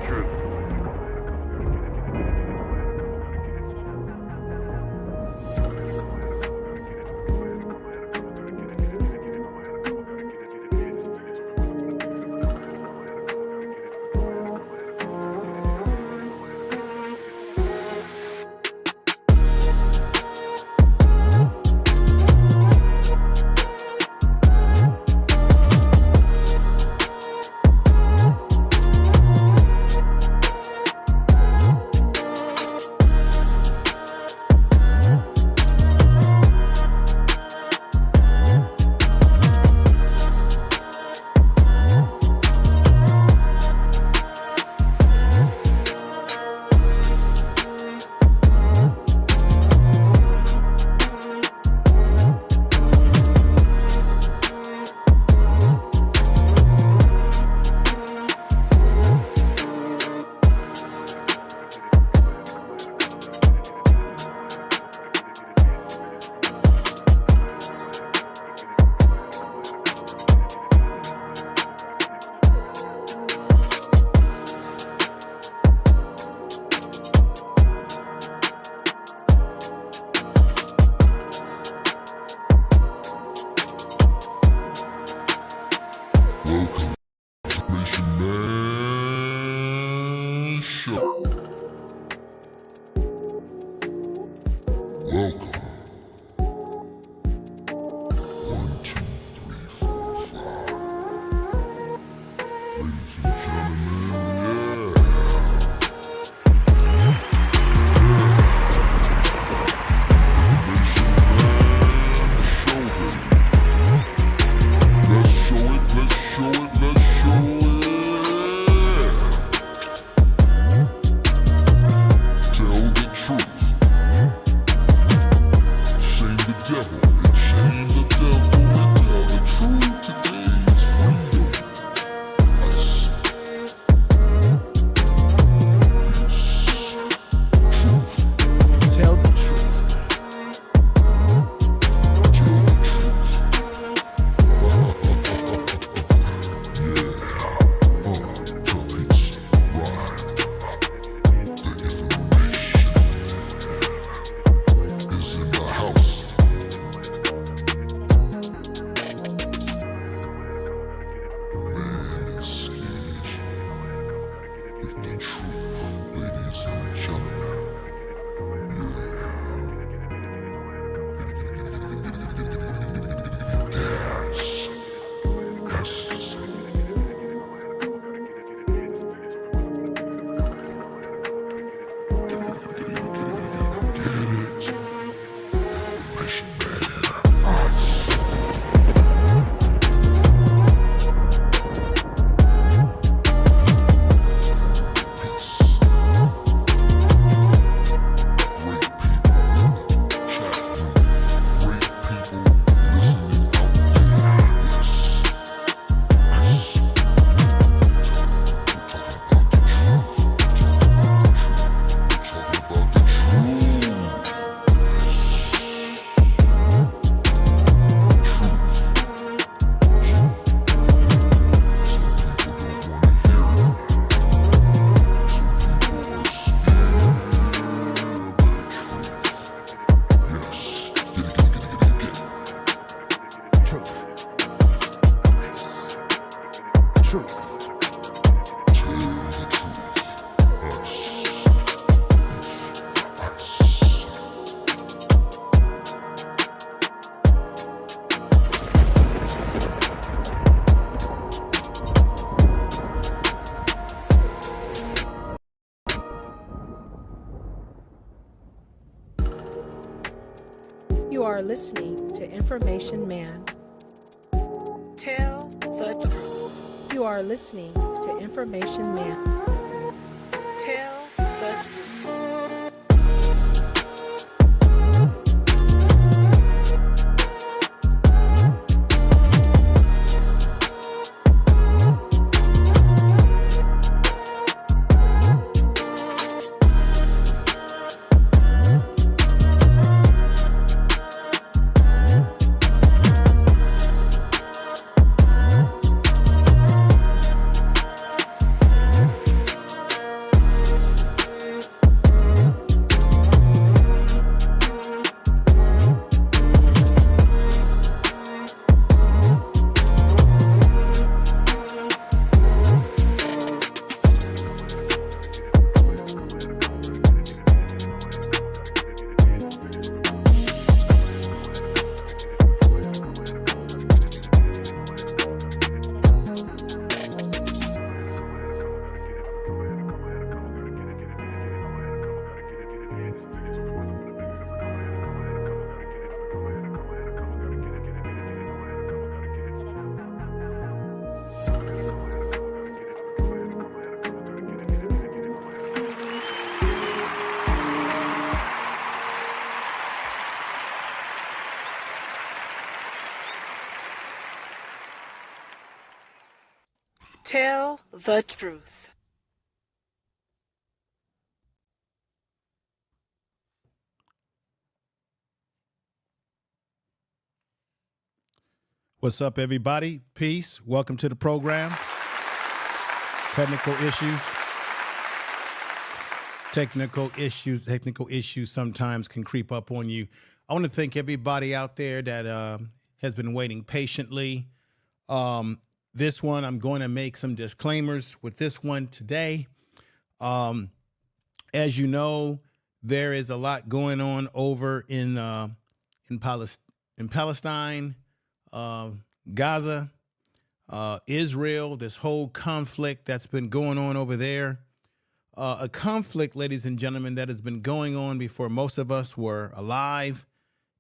truth. Welcome. 1, 2, 3, 4, 5. Ladies and gentlemen, let's show it, let's show it, let's show it. Tell the truth. Shame the devil, and shame the devil, and tell the truth. Today's freedom. Us. Truth. Tell the truth. Tell the truth. Tell peace, rhyme. The information is in the house. Man is scared with the truth, ladies and gentlemen. Yes. Yes. Get it? Information man. Us. Truth. Truth. You are listening to Information Man. Tell the truth. You are listening to Information Man. Tell the truth. Tell the truth. What's up, everybody? Peace. Welcome to the program. Technical issues sometimes can creep up on you. I want to thank everybody out there that has been waiting patiently. This one, I'm going to make some disclaimers with this one today. As you know, there is a lot going on over in Palestine, Gaza, Israel, this whole conflict that's been going on over there. A conflict, ladies and gentlemen, that has been going on before most of us were alive.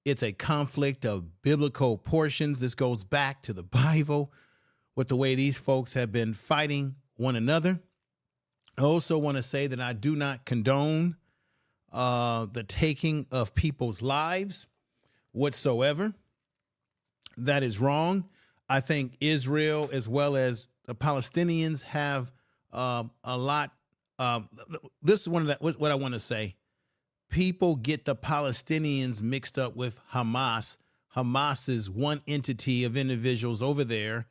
It's a conflict of biblical portions. This goes back to the Bible with the way these folks have been fighting one another. I also want to say that I do not condone the taking of people's lives whatsoever. That is wrong. I think Israel as well as the Palestinians have a lot. This is what I want to say. People get the Palestinians mixed up with Hamas. Hamas is one entity of individuals over there,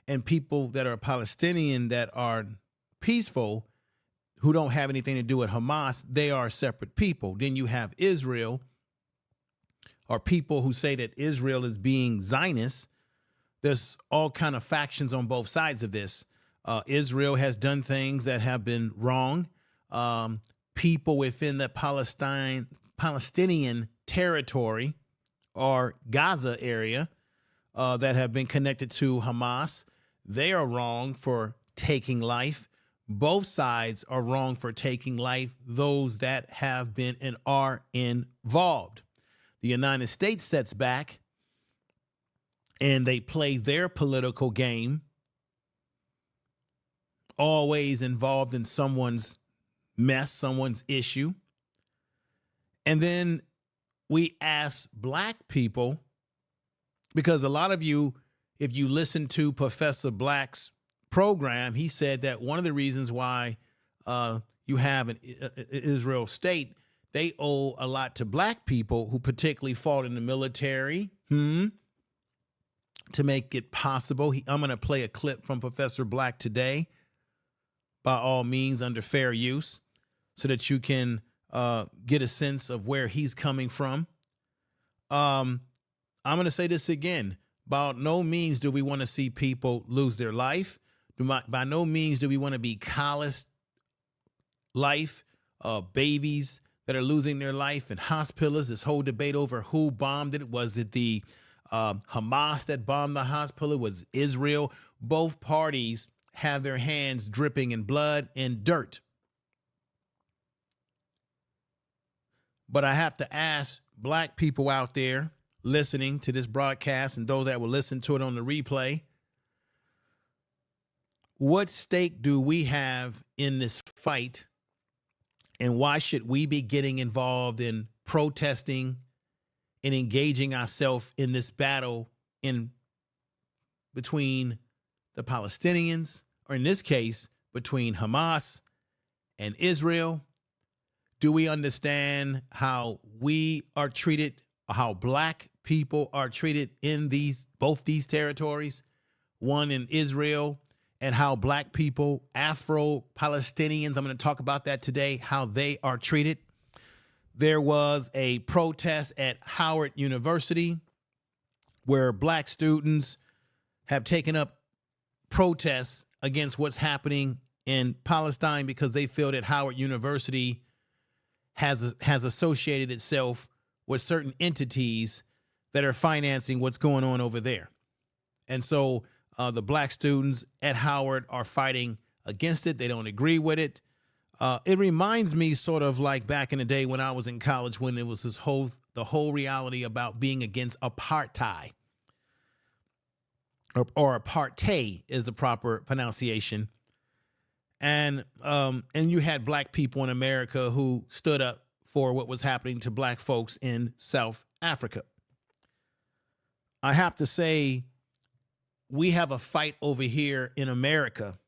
and people that are Palestinian that are peaceful, who don't have anything to do with Hamas, they are separate people. Then you have Israel, or people who say that Israel is being Zionist. There's all kind of factions on both sides of this. Israel has done things that have been wrong. People within the Palestinian territory or Gaza area that have been connected to Hamas, they are wrong for taking life. Both sides are wrong for taking life, those that have been and are involved. The United States sets back and they play their political game, always involved in someone's mess, someone's issue. And then we ask black people, because a lot of you, if you listen to Professor Black's program, he said that one of the reasons why you have an Israel state, they owe a lot to black people who particularly fought in the military to make it possible. I'm going to play a clip from Professor Black today, by all means, under fair use, so that you can get a sense of where he's coming from. I'm going to say this again. By no means do we want to see people lose their life. By no means do we want to be calloused life, babies that are losing their life in hospitals. This whole debate over who bombed it. Was it the Hamas that bombed the hospital? Was Israel? Both parties have their hands dripping in blood and dirt. But I have to ask black people out there listening to this broadcast and those that will listen to it on the replay, what stake do we have in this fight, and why should we be getting involved in protesting and engaging ourselves in this battle in between the Palestinians, or in this case, between Hamas and Israel? Do we understand how we are treated, how black people are treated in both these territories, one in Israel, and how black people, Afro-Palestinians, I'm going to talk about that today, how they are treated? There was a protest at Howard University where black students have taken up protests against what's happening in Palestine because they feel that Howard University has associated itself with certain entities that are financing what's going on over there. And so the black students at Howard are fighting against it. They don't agree with it. It reminds me sort of like back in the day when I was in college, when it was the whole reality about being against apartheid. or apartheid is the proper pronunciation. And you had black people in America who stood up for what was happening to black folks in South Africa. I have to say, we have a fight over here in America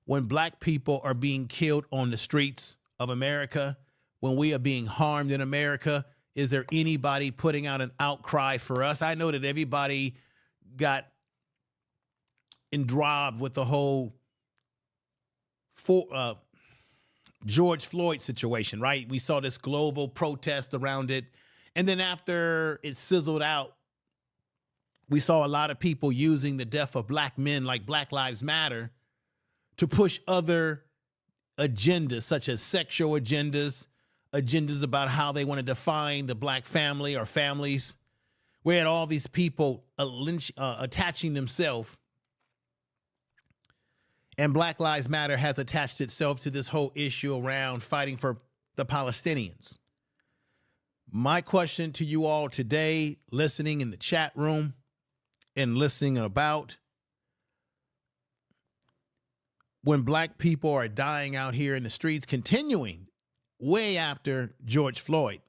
when black people are being killed on the streets of America, when we are being harmed in America. Is there anybody putting out an outcry for us? I know that everybody got enthralled with the whole George Floyd situation, right? We saw this global protest around it. And then after it sizzled out, we saw a lot of people using the death of black men like Black Lives Matter to push other agendas, such as sexual agendas about how they want to define the black family or families. We had all these people attaching themselves. And Black Lives Matter has attached itself to this whole issue around fighting for the Palestinians. My question to you all today, listening in the chat room and listening about, when black people are dying out here in the streets, continuing way after George Floyd,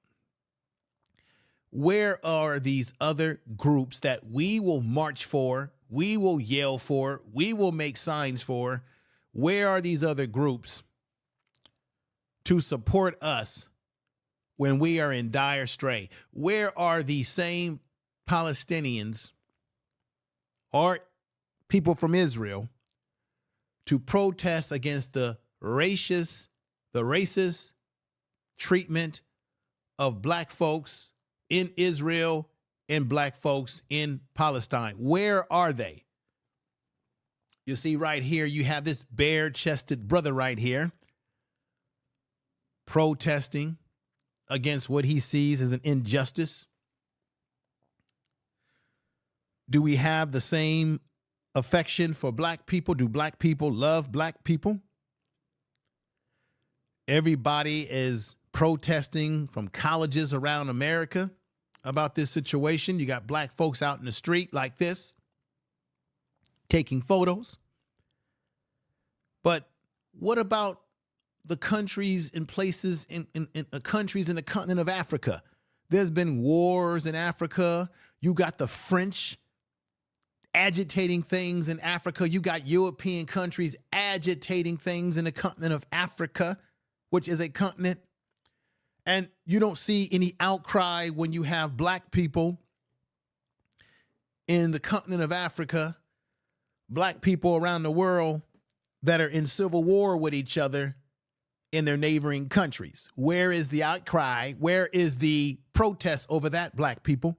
where are these other groups that we will march for, we will yell for, we will make signs for? Where are these other groups to support us when we are in dire strait? Where are these same Palestinians or people from Israel to protest against the racist treatment of black folks in Israel and black folks in Palestine? Where are they? You see right here, you have this bare-chested brother right here protesting against what he sees as an injustice. Do we have the same affection for black people? Do black people love black people? Everybody is protesting from colleges around America about this situation. You got black folks out in the street like this, taking photos. But what about the countries and places in countries in the continent of Africa? There's been wars in Africa. You got the French agitating things in Africa. You got European countries agitating things in the continent of Africa, which is a continent. And you don't see any outcry when you have black people in the continent of Africa, black people around the world that are in civil war with each other in their neighboring countries. Where is the outcry? Where is the protest over that, black people?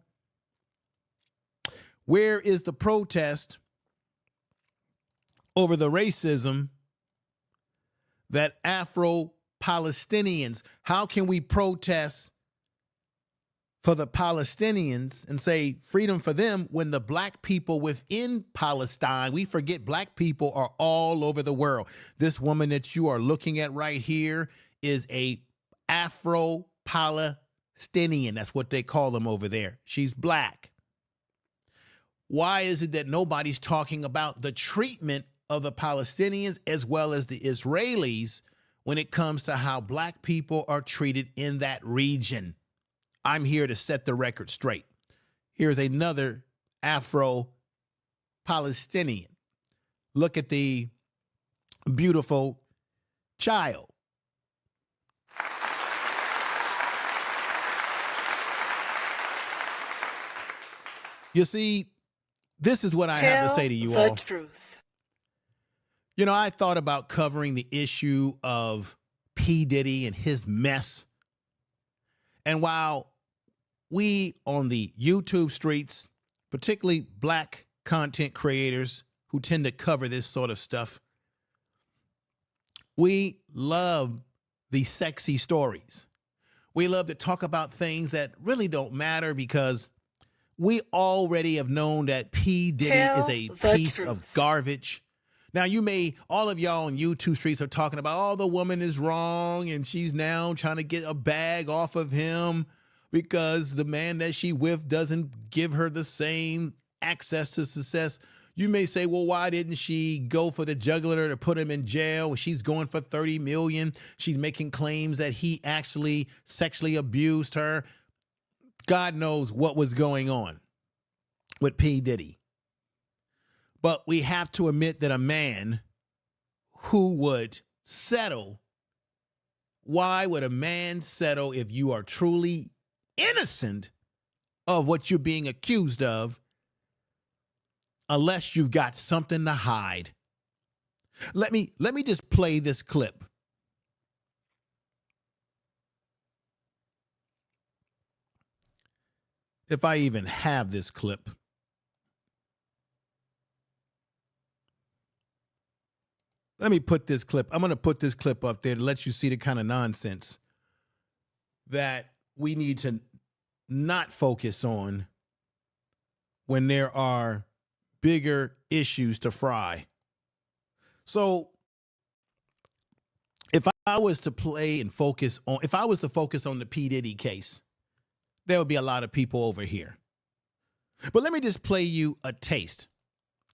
Where is the protest over the racism that Afro-Palestinians? How can we protest for the Palestinians and say freedom for them when the black people within Palestine, we forget black people are all over the world. This woman that you are looking at right here is a Afro-Palestinian. That's what they call them over there. She's black. Why is it that nobody's talking about the treatment of the Palestinians as well as the Israelis when it comes to how black people are treated in that region? I'm here to set the record straight. Here's another Afro-Palestinian. Look at the beautiful child. You see, this is what I have to say to you all. Tell the truth. You know, I thought about covering the issue of P. Diddy and his mess. And while we on the YouTube streets, particularly black content creators who tend to cover this sort of stuff, we love the sexy stories. We love to talk about things that really don't matter because we already have known that P. Diddy is a piece of garbage. Now, all of y'all on YouTube streets are talking about, oh, the woman is wrong and she's now trying to get a bag off of him because the man that she with doesn't give her the same access to success. You may say, well, why didn't she go for the juggler to put him in jail? She's going for 30 million. She's making claims that he actually sexually abused her. God knows what was going on with P. Diddy. But we have to admit that a man who would settle, why would a man settle if you are truly innocent of what you're being accused of, unless you've got something to hide? Let me just play this clip. If I even have this clip. Let me put this clip. I'm going to put this clip up there to let you see the kind of nonsense that we need to not focus on when there are bigger issues to fry. So if I was to play and focus on, if I was to focus on the P. Diddy case, there would be a lot of people over here. But let me just play you a taste,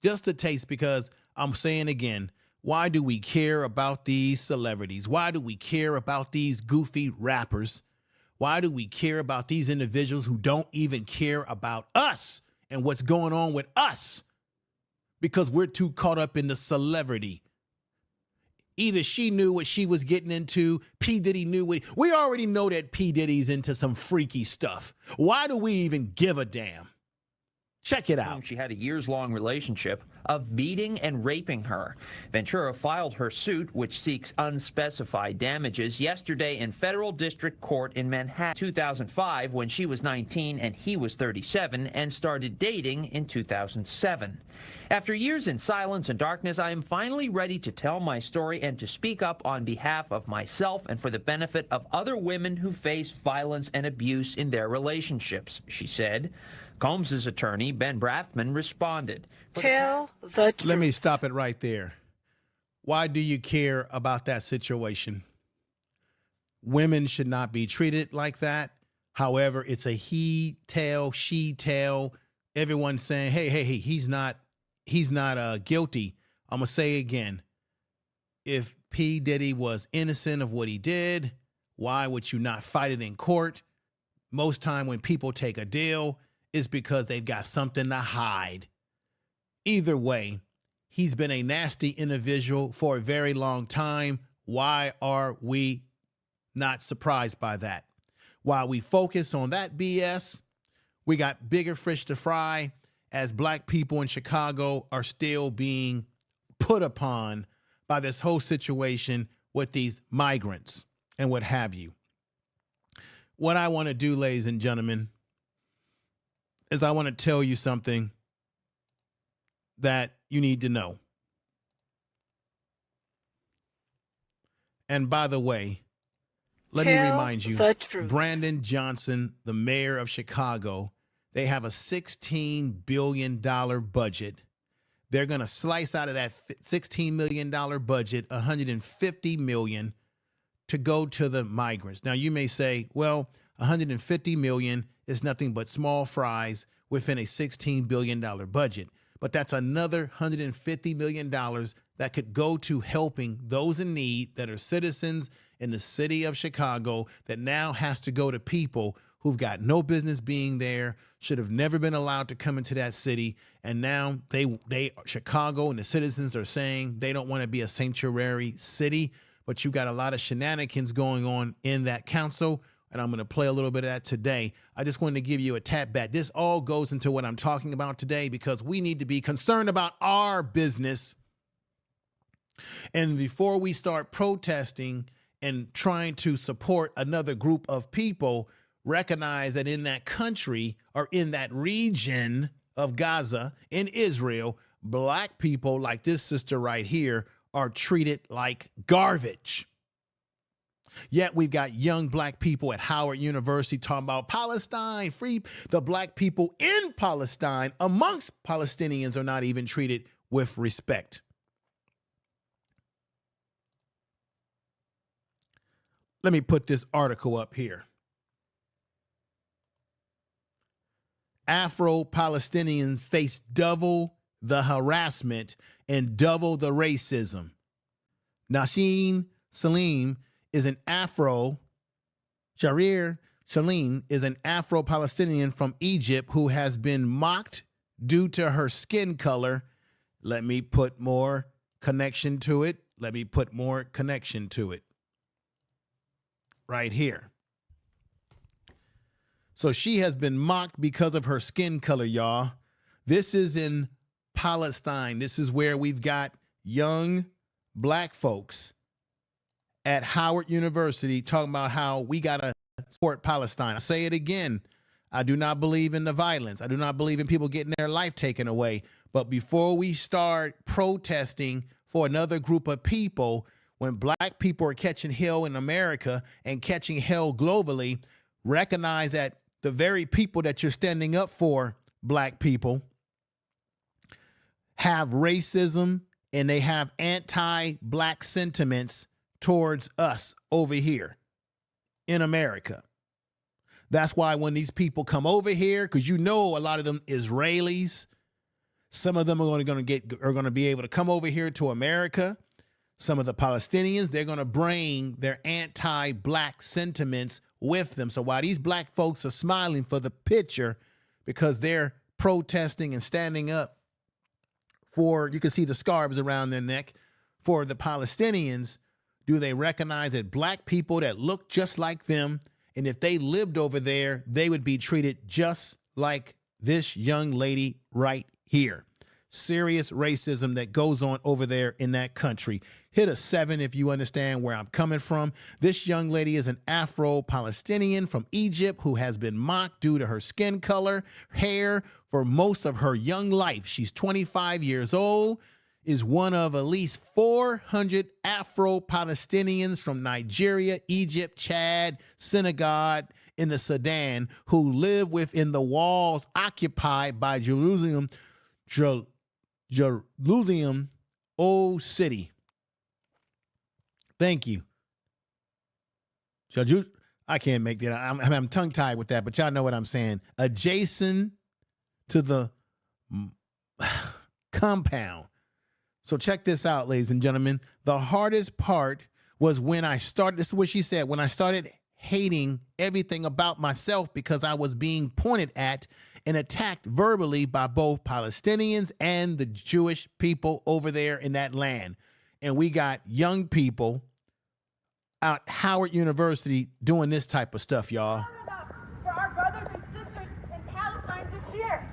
just a taste, because I'm saying again, why do we care about these celebrities? Why do we care about these goofy rappers? Why do we care about these individuals who don't even care about us and what's going on with us? Because we're too caught up in the celebrity. Either she knew what she was getting into, P. Diddy knew what, we already know that P. Diddy's into some freaky stuff. Why do we even give a damn? Check it out. She had a years-long relationship of beating and raping her. Ventura filed her suit, which seeks unspecified damages, yesterday in federal district court in Manhattan. 2005, when she was 19 and he was 37, and started dating in 2007. After years in silence and darkness, I am finally ready to tell my story and to speak up on behalf of myself and for the benefit of other women who face violence and abuse in their relationships, she said. Combs' attorney, Ben Brathman, responded. Tell the truth. Let me stop it right there. Why do you care about that situation? Women should not be treated like that. However, it's a he tell, she tell. Everyone's saying, hey, he's not guilty. I'm going to say again, if P. Diddy was innocent of what he did, why would you not fight it in court? Most time when people take a deal, is because they've got something to hide. Either way, he's been a nasty individual for a very long time. Why are we not surprised by that? While we focus on that BS, we got bigger fish to fry as black people in Chicago are still being put upon by this whole situation with these migrants and what have you. What I want to do, ladies and gentlemen, is I want to tell you something that you need to know. And by the way, let me remind you, Brandon Johnson, the mayor of Chicago, they have a $16 billion budget. They're going to slice out of that $16 million budget, $150 million to go to the migrants. Now, you may say, well, $150 million is nothing but small fries within a $16 billion budget. But that's another $150 million that could go to helping those in need that are citizens in the city of Chicago that now has to go to people who've got no business being there, should have never been allowed to come into that city. And now Chicago and the citizens are saying they don't want to be a sanctuary city, but you got a lot of shenanigans going on in that council. And I'm going to play a little bit of that today. I just wanted to give you a tap back. This all goes into what I'm talking about today because we need to be concerned about our business. And before we start protesting and trying to support another group of people, recognize that in that country or in that region of Gaza, in Israel, black people like this sister right here are treated like garbage. Yet we've got young black people at Howard University talking about Palestine, free. The black people in Palestine amongst Palestinians are not even treated with respect. Let me put this article up here. Afro-Palestinians face double the harassment and double the racism. Nashin Salim is an SHARE Salim is an Afro-Palestinian from Egypt who has been mocked due to her skin color. Let me put more connection to it. Right here. So she has been mocked because of her skin color, y'all. This is in Palestine. This is where we've got young black folks at Howard University talking about how we got to support Palestine. I say it again. I do not believe in the violence. I do not believe in people getting their life taken away. But before we start protesting for another group of people, when black people are catching hell in America and catching hell globally, recognize that the very people that you're standing up for, black people, have racism and they have anti-black sentiments towards us over here in America. That's why when these people come over here, because you know a lot of them Israelis, some of them are going to be able to come over here to America. Some of the Palestinians, they're going to bring their anti-black sentiments with them. So while these black folks are smiling for the picture because they're protesting and standing up for, you can see the scarves around their neck, for the Palestinians, do they recognize that black people that look just like them, and if they lived over there, they would be treated just like this young lady right here? Serious racism that goes on over there in that country. Hit a 7 if you understand where I'm coming from. This young lady is an Afro-Palestinian from Egypt who has been mocked due to her skin color, hair for most of her young life. She's 25 years old, is one of at least 400 Afro-Palestinians from Nigeria, Egypt, Chad, Senegal, in the Sudan who live within the walls occupied by Jerusalem, Old City. Thank you. I can't make that. I'm tongue-tied with that, but y'all know what I'm saying. Adjacent to the compound. So check this out, ladies and gentlemen. The hardest part was when I started, this is what she said, when I started hating everything about myself because I was being pointed at and attacked verbally by both Palestinians and the Jewish people over there in that land. And we got young people out Howard University doing this type of stuff, y'all. For our brothers and sisters in Palestine this year.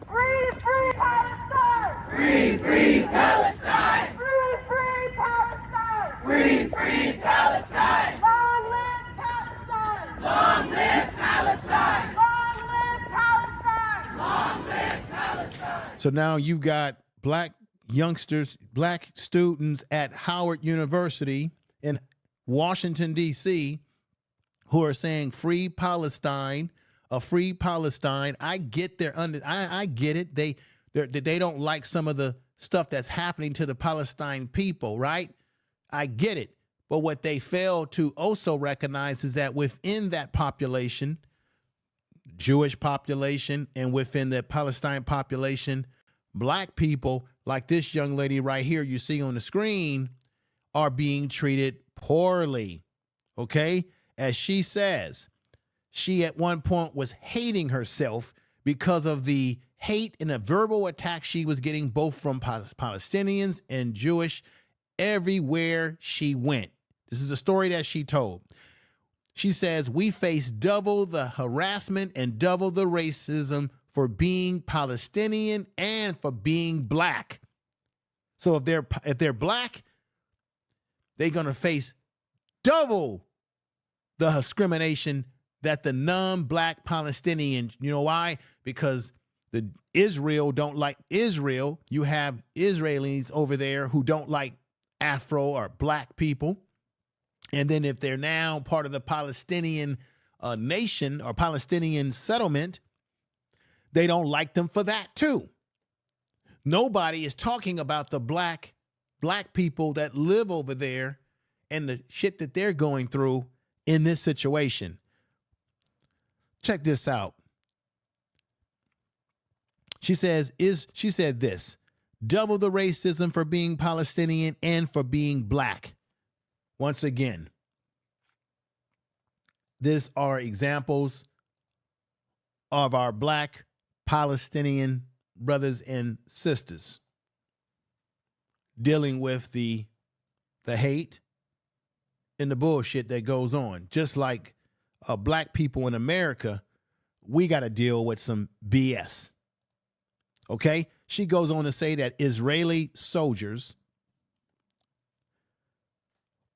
Free, free Palestine! Free, free Palestine! Free, free Palestine! Free, free Palestine! Long live Palestine! Long live Palestine! Long live Palestine! Long live Palestine! So now you've got black youngsters, black students at Howard University in Washington, D.C., who are saying free Palestine, a free Palestine. I get their I get it. They don't like some of the stuff that's happening to the Palestine people, right? I get it. But what they fail to also recognize is that within that population, Jewish population, and within the Palestine population, black people like this young lady right here you see on the screen are being treated poorly, okay? As she says, she at one point was hating herself because of the hate and the verbal attack she was getting both from Palestinians and Jewish everywhere she went. This is a story that she told. She says, we face double the harassment and double the racism for being Palestinian and for being black. So if they're black, they're going to face double the discrimination that the non-black Palestinian, you know why? Because the Israel don't like Israel. You have Israelis over there who don't like Afro or black people. And then if they're now part of the Palestinian nation or Palestinian settlement, they don't like them for that too. Nobody is talking about the black people that live over there and the shit that they're going through in this situation. Check this out. She said this: double the racism for being Palestinian and for being black. Once again, these are examples of our black Palestinian brothers and sisters dealing with the hate and the bullshit that goes on. Just like black people in America, we got to deal with some BS. Okay? She goes on to say that Israeli soldiers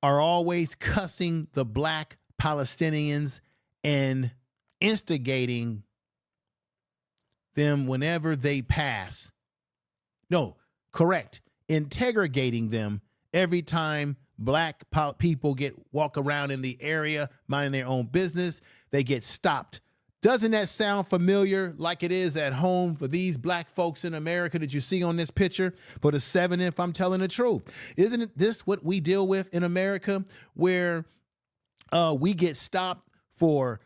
are always cussing the black Palestinians and instigating them whenever they pass. No, correct. Interrogating them every time black people walk around in the area minding their own business. They get stopped. Doesn't that sound familiar like it is at home for these black folks in America that you see on this picture for the 7th, if I'm telling the truth? Isn't this what we deal with in America, where we get stopped for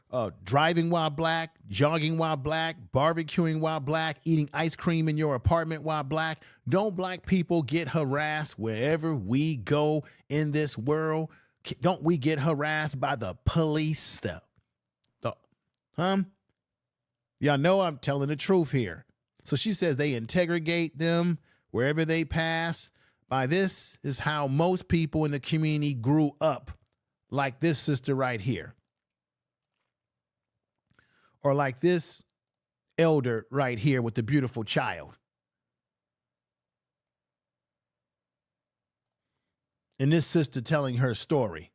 driving while black, jogging while black, barbecuing while black, eating ice cream in your apartment while black? Don't black people get harassed wherever we go in this world? Don't we get harassed by the police? Y'all know I'm telling the truth here. So she says they interrogate them wherever they pass. By this is how most people in the community grew up, like this sister right here. Or like this elder right here with the beautiful child. And this sister telling her story.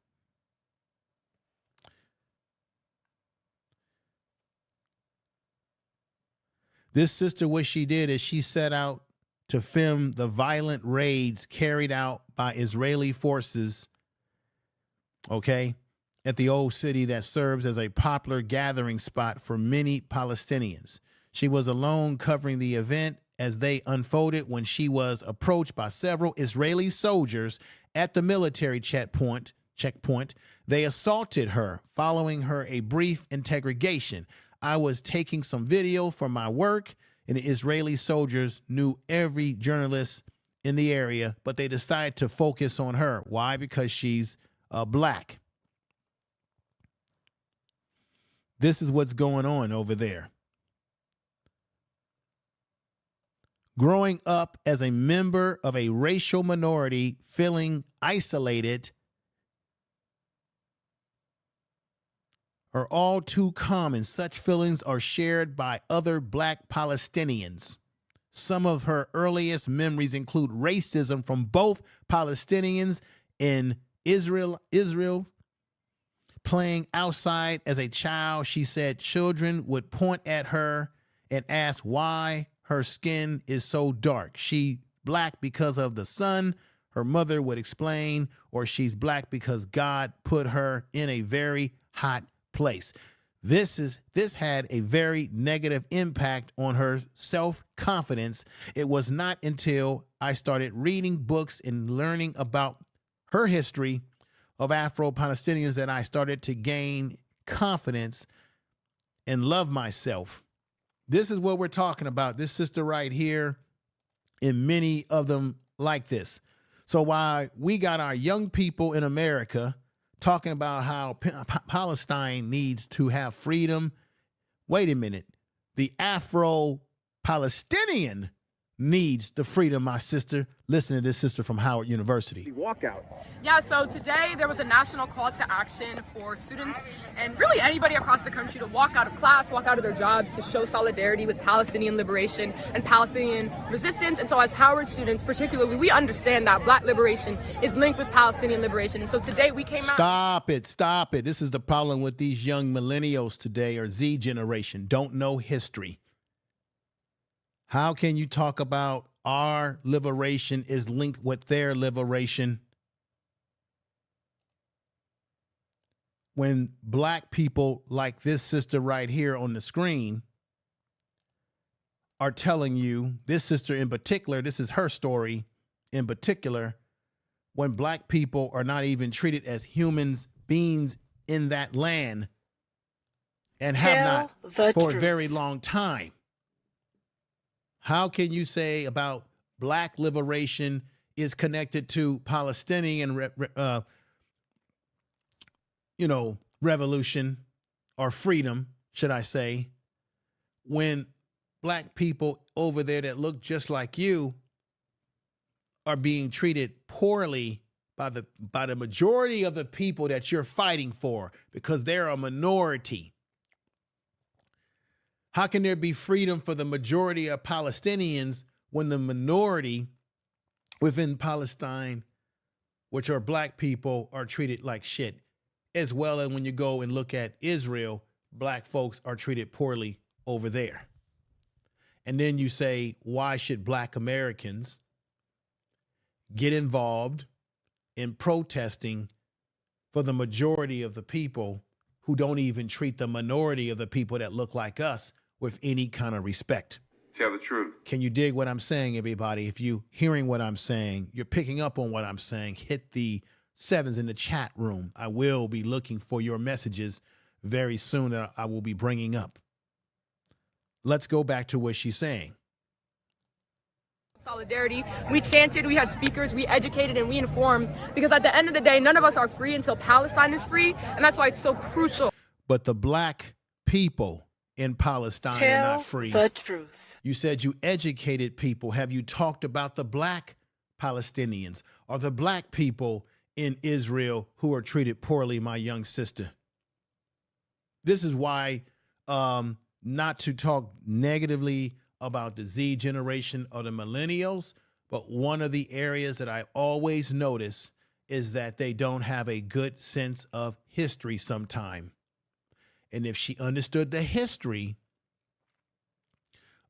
This sister, what she did is she set out to film the violent raids carried out by Israeli forces, okay, at the old city that serves as a popular gathering spot for many Palestinians. She was alone covering the event as they unfolded when she was approached by several Israeli soldiers at the military checkpoint. They assaulted her, following her a brief interrogation. I was taking some video for my work, and the Israeli soldiers knew every journalist in the area, but they decided to focus on her. Why? Because she's black. This is what's going on over there. Growing up as a member of a racial minority, feeling isolated are all too common. Such feelings are shared by other black Palestinians. Some of her earliest memories include racism from both Palestinians and Israel. Playing outside as a child, she said children would point at her and ask why her skin is so dark. She's black because of the sun, her mother would explain, or she's black because God put her in a very hot place. This had a very negative impact on her self-confidence. It was not until I started reading books and learning about her history of Afro-Palestinians that I started to gain confidence and love myself. This is what we're talking about. This sister right here, and many of them like this. So while we got our young people in America talking about how Palestine needs to have freedom, wait a minute. The Afro-Palestinian needs the freedom, my sister. Listen to this sister from Howard University. Walkout. Yeah, so today there was a national call to action for students and really anybody across the country to walk out of class, walk out of their jobs to show solidarity with Palestinian liberation and Palestinian resistance. And so as Howard students particularly, we understand that Black liberation is linked with Palestinian liberation. And so today we came out. Stop it. This is the problem with these young millennials today, or Z generation, don't know history. How can you talk about our liberation is linked with their liberation when black people like this sister right here on the screen are telling you, this sister in particular, this is her story in particular, when black people are not even treated as humans, beings in that land, and have not for a very long time. How can you say about black liberation is connected to Palestinian, revolution or freedom, should I say, when black people over there that look just like you are being treated poorly by the majority of the people that you're fighting for because they're a minority? How can there be freedom for the majority of Palestinians when the minority within Palestine, which are black people, are treated like shit? As well as when you go and look at Israel, black folks are treated poorly over there. And then you say, why should black Americans get involved in protesting for the majority of the people who don't even treat the minority of the people that look like us with any kind of respect? Tell the truth. Can you dig what I'm saying, everybody? If you hearing what I'm saying, you're picking up on what I'm saying, hit the 7s in the chat room. I will be looking for your messages very soon that I will be bringing up. Let's go back to what she's saying. Solidarity. We chanted, we had speakers, we educated, and we informed, because at the end of the day, none of us are free until Palestine is free, and that's why it's so crucial. But the black people in Palestine are not free. Tell the truth. You said you educated people. Have you talked about the black Palestinians or the black people in Israel who are treated poorly, my young sister? This is why not to talk negatively about the Z generation or the millennials, but one of the areas that I always notice is that they don't have a good sense of history sometime. And if she understood the history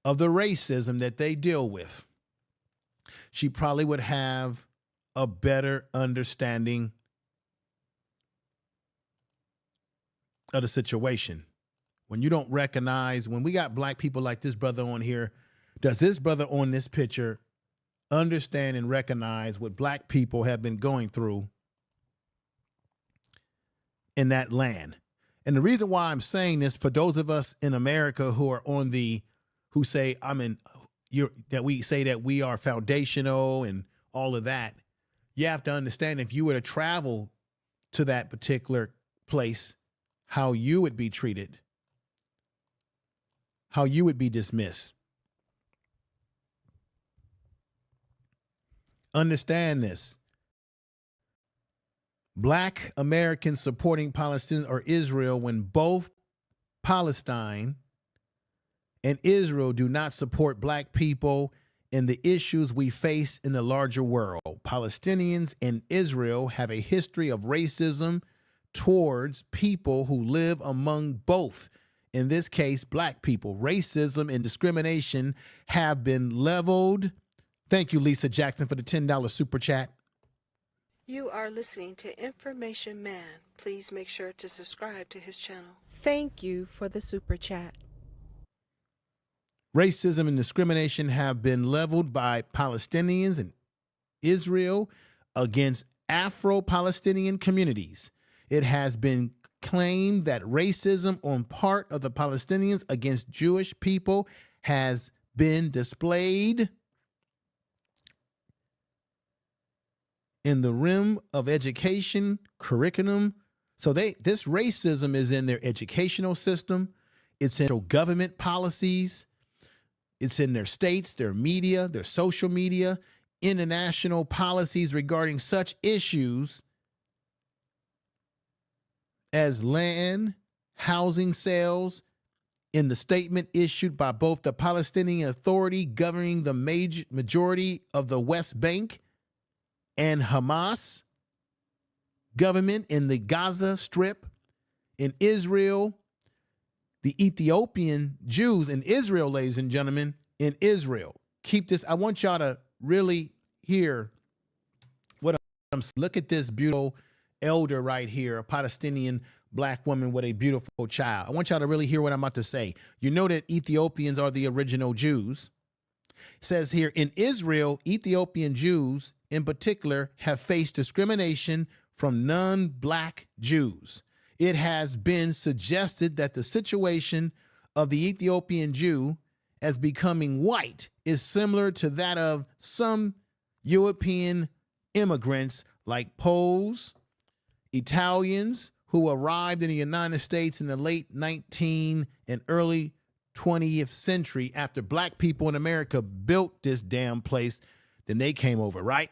of the racism that they deal with, she probably would have a better understanding of the situation. When you don't recognize, when we got black people like this brother on here, does this brother on this picture understand and recognize what black people have been going through in that land? And the reason why I'm saying this, for those of us in America who are on who say that we say that we are foundational and all of that, you have to understand, if you were to travel to that particular place, how you would be treated, how you would be dismissed. Understand this. Black Americans supporting Palestine or Israel, when both Palestine and Israel do not support black people in the issues we face in the larger world. Palestinians and Israel have a history of racism towards people who live among both. In this case, black people. Racism and discrimination have been leveled. Thank you, Lisa Jackson, for the $10 super chat. You are listening to Information Man. Please make sure to subscribe to his channel. Thank you for the super chat. Racism and discrimination have been leveled by Palestinians and Israel against Afro-Palestinian communities. It has been claimed that racism on part of the Palestinians against Jewish people has been displayed in the realm of education curriculum. So this racism is in their educational system. It's in government policies. It's in their states, their media, their social media, international policies regarding such issues as land, housing sales, in the statement issued by both the Palestinian Authority governing the majority of the West Bank and Hamas government in the Gaza Strip, in Israel, the Ethiopian Jews in Israel, ladies and gentlemen, in Israel. Keep this. I want y'all to really hear what I'm saying. Look at this beautiful elder right here, a Palestinian black woman with a beautiful child. I want y'all to really hear what I'm about to say. You know that Ethiopians are the original Jews. It says here, in Israel, Ethiopian Jews in particular have faced discrimination from non-black Jews. It has been suggested that the situation of the Ethiopian Jew as becoming white is similar to that of some European immigrants like Poles, Italians who arrived in the United States in the late 19th and early 20th century after black people in America built this damn place. Then they came over, right?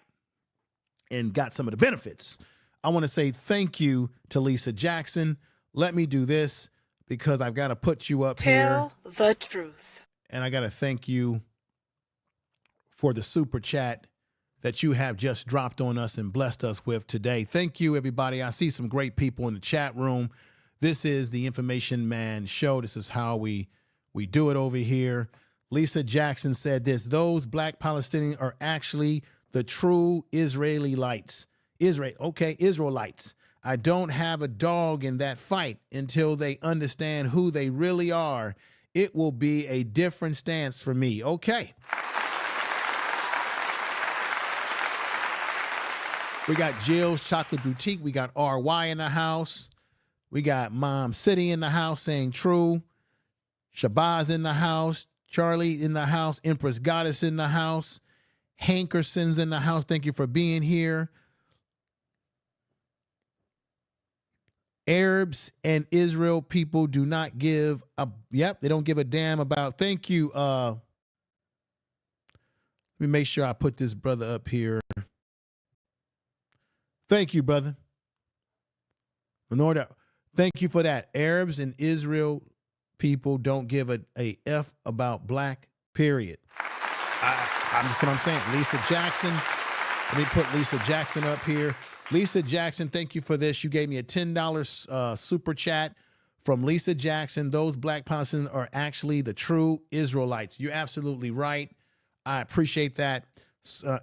And got some of the benefits. I want to say thank you to Lisa Jackson. Let me do this because I've got to put you up here. Tell the truth. And I got to thank you for the super chat that you have just dropped on us and blessed us with today. Thank you, everybody. I see some great people in the chat room. This is the Information Man Show. This is how we do it over here. Lisa Jackson said this: those black Palestinians are actually the true Israelites. Israelites. I don't have a dog in that fight until they understand who they really are. It will be a different stance for me. Okay. We got Jill's Chocolate Boutique. We got RY in the house. We got Mom City in the house saying true. Shabazz in the house. Charlie in the house. Empress Goddess in the house. Hankerson's in the house. Thank you for being here. Arabs and Israel people do not give a, they don't give a damn about. Thank you. Let me make sure I put this brother up here. Thank you, brother. Thank you for that. Arabs and Israel people don't give a F about black, period. That's what I'm saying. Lisa Jackson. Let me put Lisa Jackson up here. Lisa Jackson, thank you for this. You gave me a $10 super chat from Lisa Jackson. Those black Palestinians are actually the true Israelites. You're absolutely right. I appreciate that.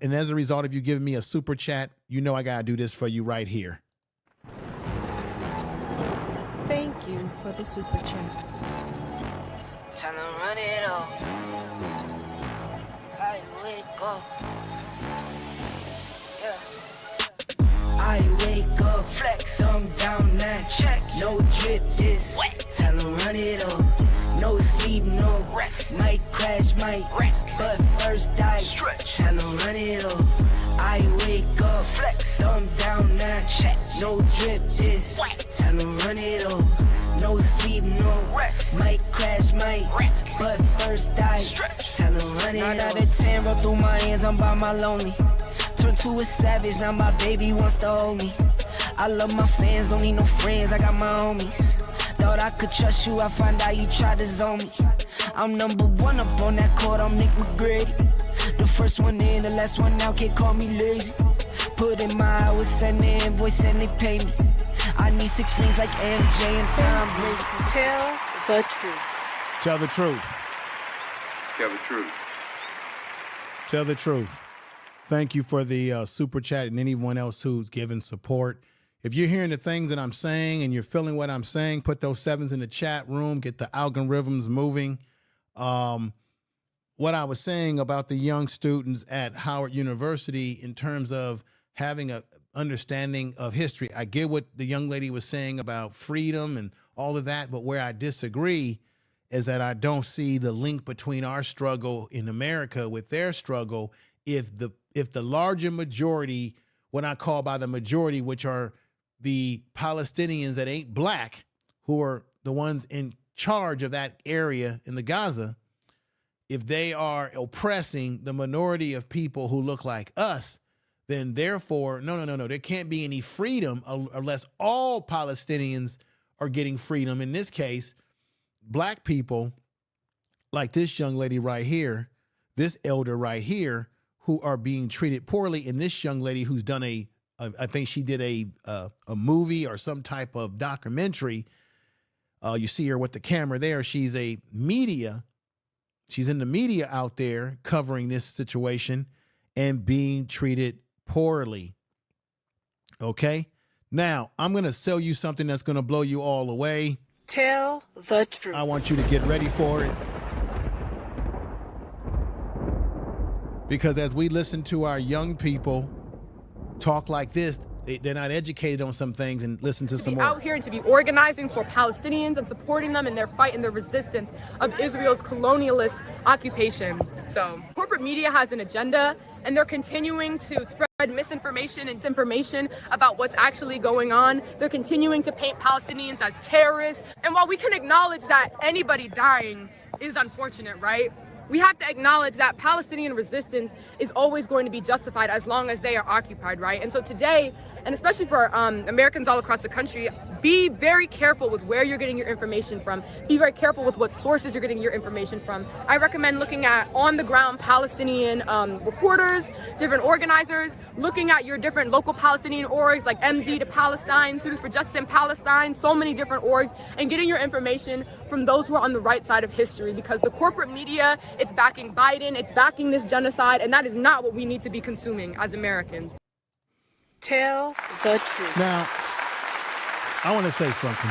And as a result of you giving me a super chat, you know I got to do this for you right here. Thank you for the super chat. Time to run it all. I wake up. Yeah. I wake up. Flex. Thumb down now. Check. No drip. This. Wet. Time to run it all. No sleep, no rest. Might crash, might wreck. But first I stretch. Time to run it all. I wake up. Flex. Thumb down now. Check. No drip. This. Wet. Time to run it all. No sleep, no rest. Might crash, might wreck. But first I stretch. Time to run it all. 9 out of 10 roll through my hands. I'm by my lonely. Turn to a savage. Now my baby wants to hold me. I love my fans. Don't need no friends. I got my homies. Thought I could trust you, I find out you tried to zone me. I'm number one up on that court, I'm Nick McGrady. The first one in, the last one out, can't call me lazy. Put in my hours, send the invoice and they pay me. I need 6 rings like MJ and Tom Brady. Tell the truth. Tell the truth. Tell the truth. Tell the truth. Thank you for the super chat and anyone else who's given support. If you're hearing the things that I'm saying and you're feeling what I'm saying, put those 7s in the chat room, get the algorithms moving. What I was saying about the young students at Howard University in terms of having an understanding of history, I get what the young lady was saying about freedom and all of that, but where I disagree is that I don't see the link between our struggle in America with their struggle. If the larger majority, what I call by the majority, which are the Palestinians that ain't black, who are the ones in charge of that area in the Gaza, if they are oppressing the minority of people who look like us, then therefore, no, there can't be any freedom unless all Palestinians are getting freedom. In this case, black people like this young lady right here, this elder right here, who are being treated poorly, and this young lady who's done I think she did a movie or some type of documentary. You see her with the camera there. She's a media. She's in the media out there covering this situation and being treated poorly. Okay? Now, I'm going to sell you something that's going to blow you all away. Tell the truth. I want you to get ready for it. Because as we listen to our young people talk like this, They're not educated on some things and listen to some be more. out here and to be organizing for Palestinians and supporting them in their fight and their resistance of Israel's colonialist occupation. So corporate media has an agenda, and they're continuing to spread misinformation and disinformation about what's actually going on. They're continuing to paint Palestinians as terrorists. And while we can acknowledge that anybody dying is unfortunate, right? We have to acknowledge that Palestinian resistance is always going to be justified as long as they are occupied, right? And so today, and especially for Americans all across the country, be very careful with where you're getting your information from. Be very careful with what sources you're getting your information from. I recommend looking at on-the-ground Palestinian reporters, different organizers, looking at your different local Palestinian orgs like MD to Palestine, Students for Justice in Palestine, so many different orgs, and getting your information from those who are on the right side of history, because the corporate media, it's backing Biden, it's backing this genocide, and that is not what we need to be consuming as Americans. Tell the truth. Now, I want to say something.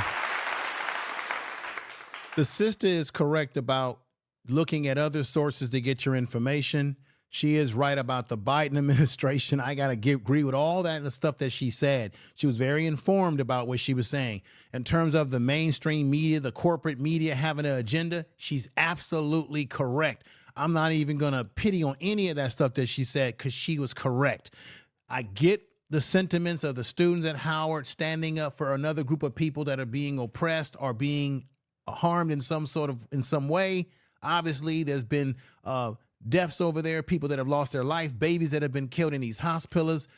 The sister is correct about looking at other sources to get your information. She is right about the Biden administration. I got to agree with all that and the stuff that she said. She was very informed about what she was saying. In terms of the mainstream media, the corporate media having an agenda, she's absolutely correct. I'm not even going to pity on any of that stuff that she said because she was correct. I get the sentiments of the students at Howard standing up for another group of people that are being oppressed or being harmed in some way. Obviously, there's been deaths over there, people that have lost their life, babies that have been killed in these hospitals.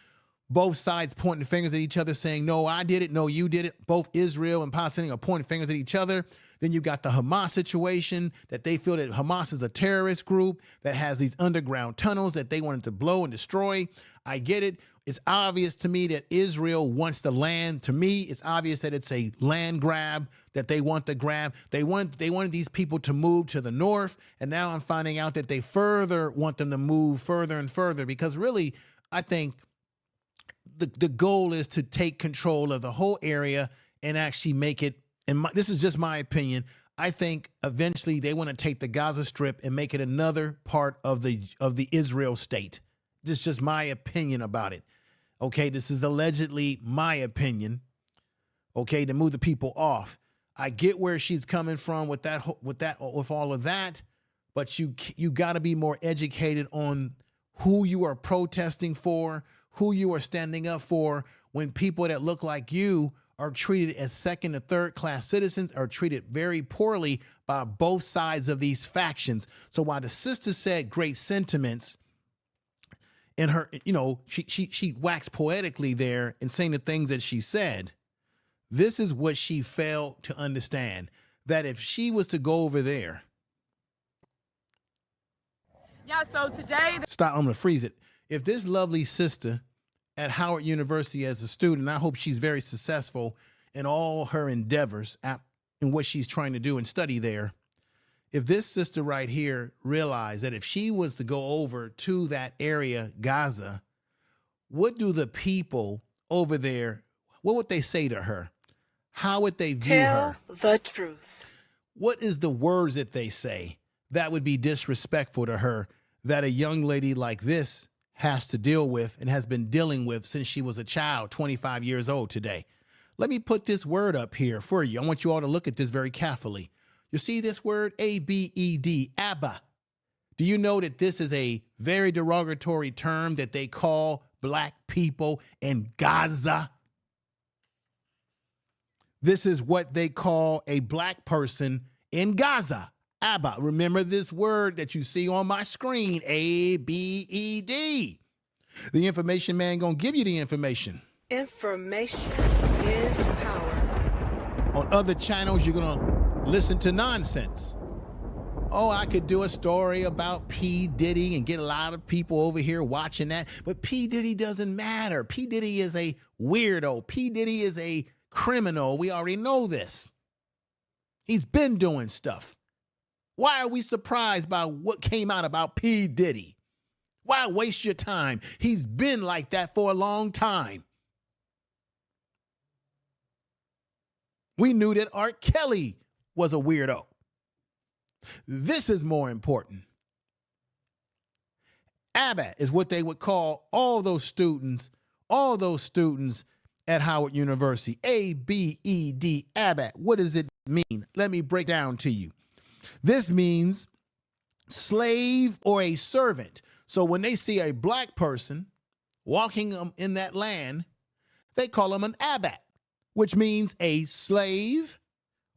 Both sides pointing fingers at each other saying, no, I did it, no, you did it. Both Israel and Palestine are pointing fingers at each other. Then you got the Hamas situation that they feel that Hamas is a terrorist group that has these underground tunnels that they wanted to blow and destroy. I get it. It's obvious to me that Israel wants the land. To me, it's obvious that it's a land grab, that they want the grab. They wanted these people to move to the north, and now I'm finding out that they further want them to move further and further, because really, I think the goal is to take control of the whole area and actually make it, and this is just my opinion, I think eventually they want to take the Gaza Strip and make it another part of the Israel state. This is just my opinion about it. Okay, this is allegedly my opinion. Okay, to move the people off. I get where she's coming from with all of that, but you got to be more educated on who you are protesting for, who you are standing up for, when people that look like you are treated as second or third class citizens, are treated very poorly by both sides of these factions. So while the sister said great sentiments, and her, she waxed poetically there in saying the things that she said, this is what she failed to understand, that if she was to go over there. Yeah, so today. Stop, I'm going to freeze it. If this lovely sister at Howard University as a student, I hope she's very successful in all her endeavors in what she's trying to do and study there. If this sister right here realized that if she was to go over to that area, Gaza, what do the people over there, what would they say to her? How would they view her? Tell the truth. What is the words that they say that would be disrespectful to her, that a young lady like this has to deal with and has been dealing with since she was a child, 25 years old today? Let me put this word up here for you. I want you all to look at this very carefully. You see this word, A-B-E-D, Abba. Do you know that this is a very derogatory term that they call black people in Gaza? This is what they call a black person in Gaza. Abba. Remember this word that you see on my screen, A-B-E-D. The information man gonna give you the information. Information is power. On other channels, you're gonna listen to nonsense. Oh, I could do a story about P. Diddy and get a lot of people over here watching that, but P. Diddy doesn't matter. P. Diddy is a weirdo. P. Diddy is a criminal. We already know this. He's been doing stuff. Why are we surprised by what came out about P. Diddy? Why waste your time? He's been like that for a long time. We knew that R. Kelly was a weirdo. This is more important. ABBA is what they would call all those students all those students at Howard University. ABED, ABAT. What does it mean? Let me break down to you. This means slave or a servant. So when they see a black person walking in that land, they call him an ABAT, which means a slave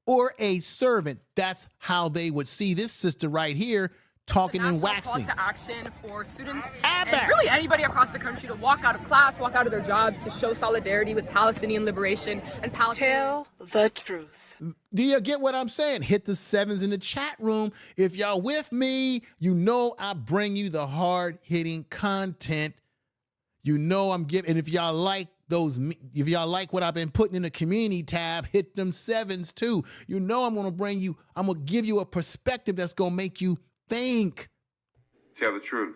or a servant. That's how they would see this sister right here talking and waxing. Call to action for students ABAT. and really anybody across the country to walk out of class, walk out of their jobs to show solidarity with Palestinian liberation and Palestinian. Tell the truth. Do you get what I'm saying? Hit the sevens in the chat room. If y'all with me, you know I bring you the hard-hitting content. You know I'm giving, and if y'all like if y'all like what I've been putting in the community tab, hit them sevens too. You know I'm going to give you a perspective that's going to make you think. Tell the truth.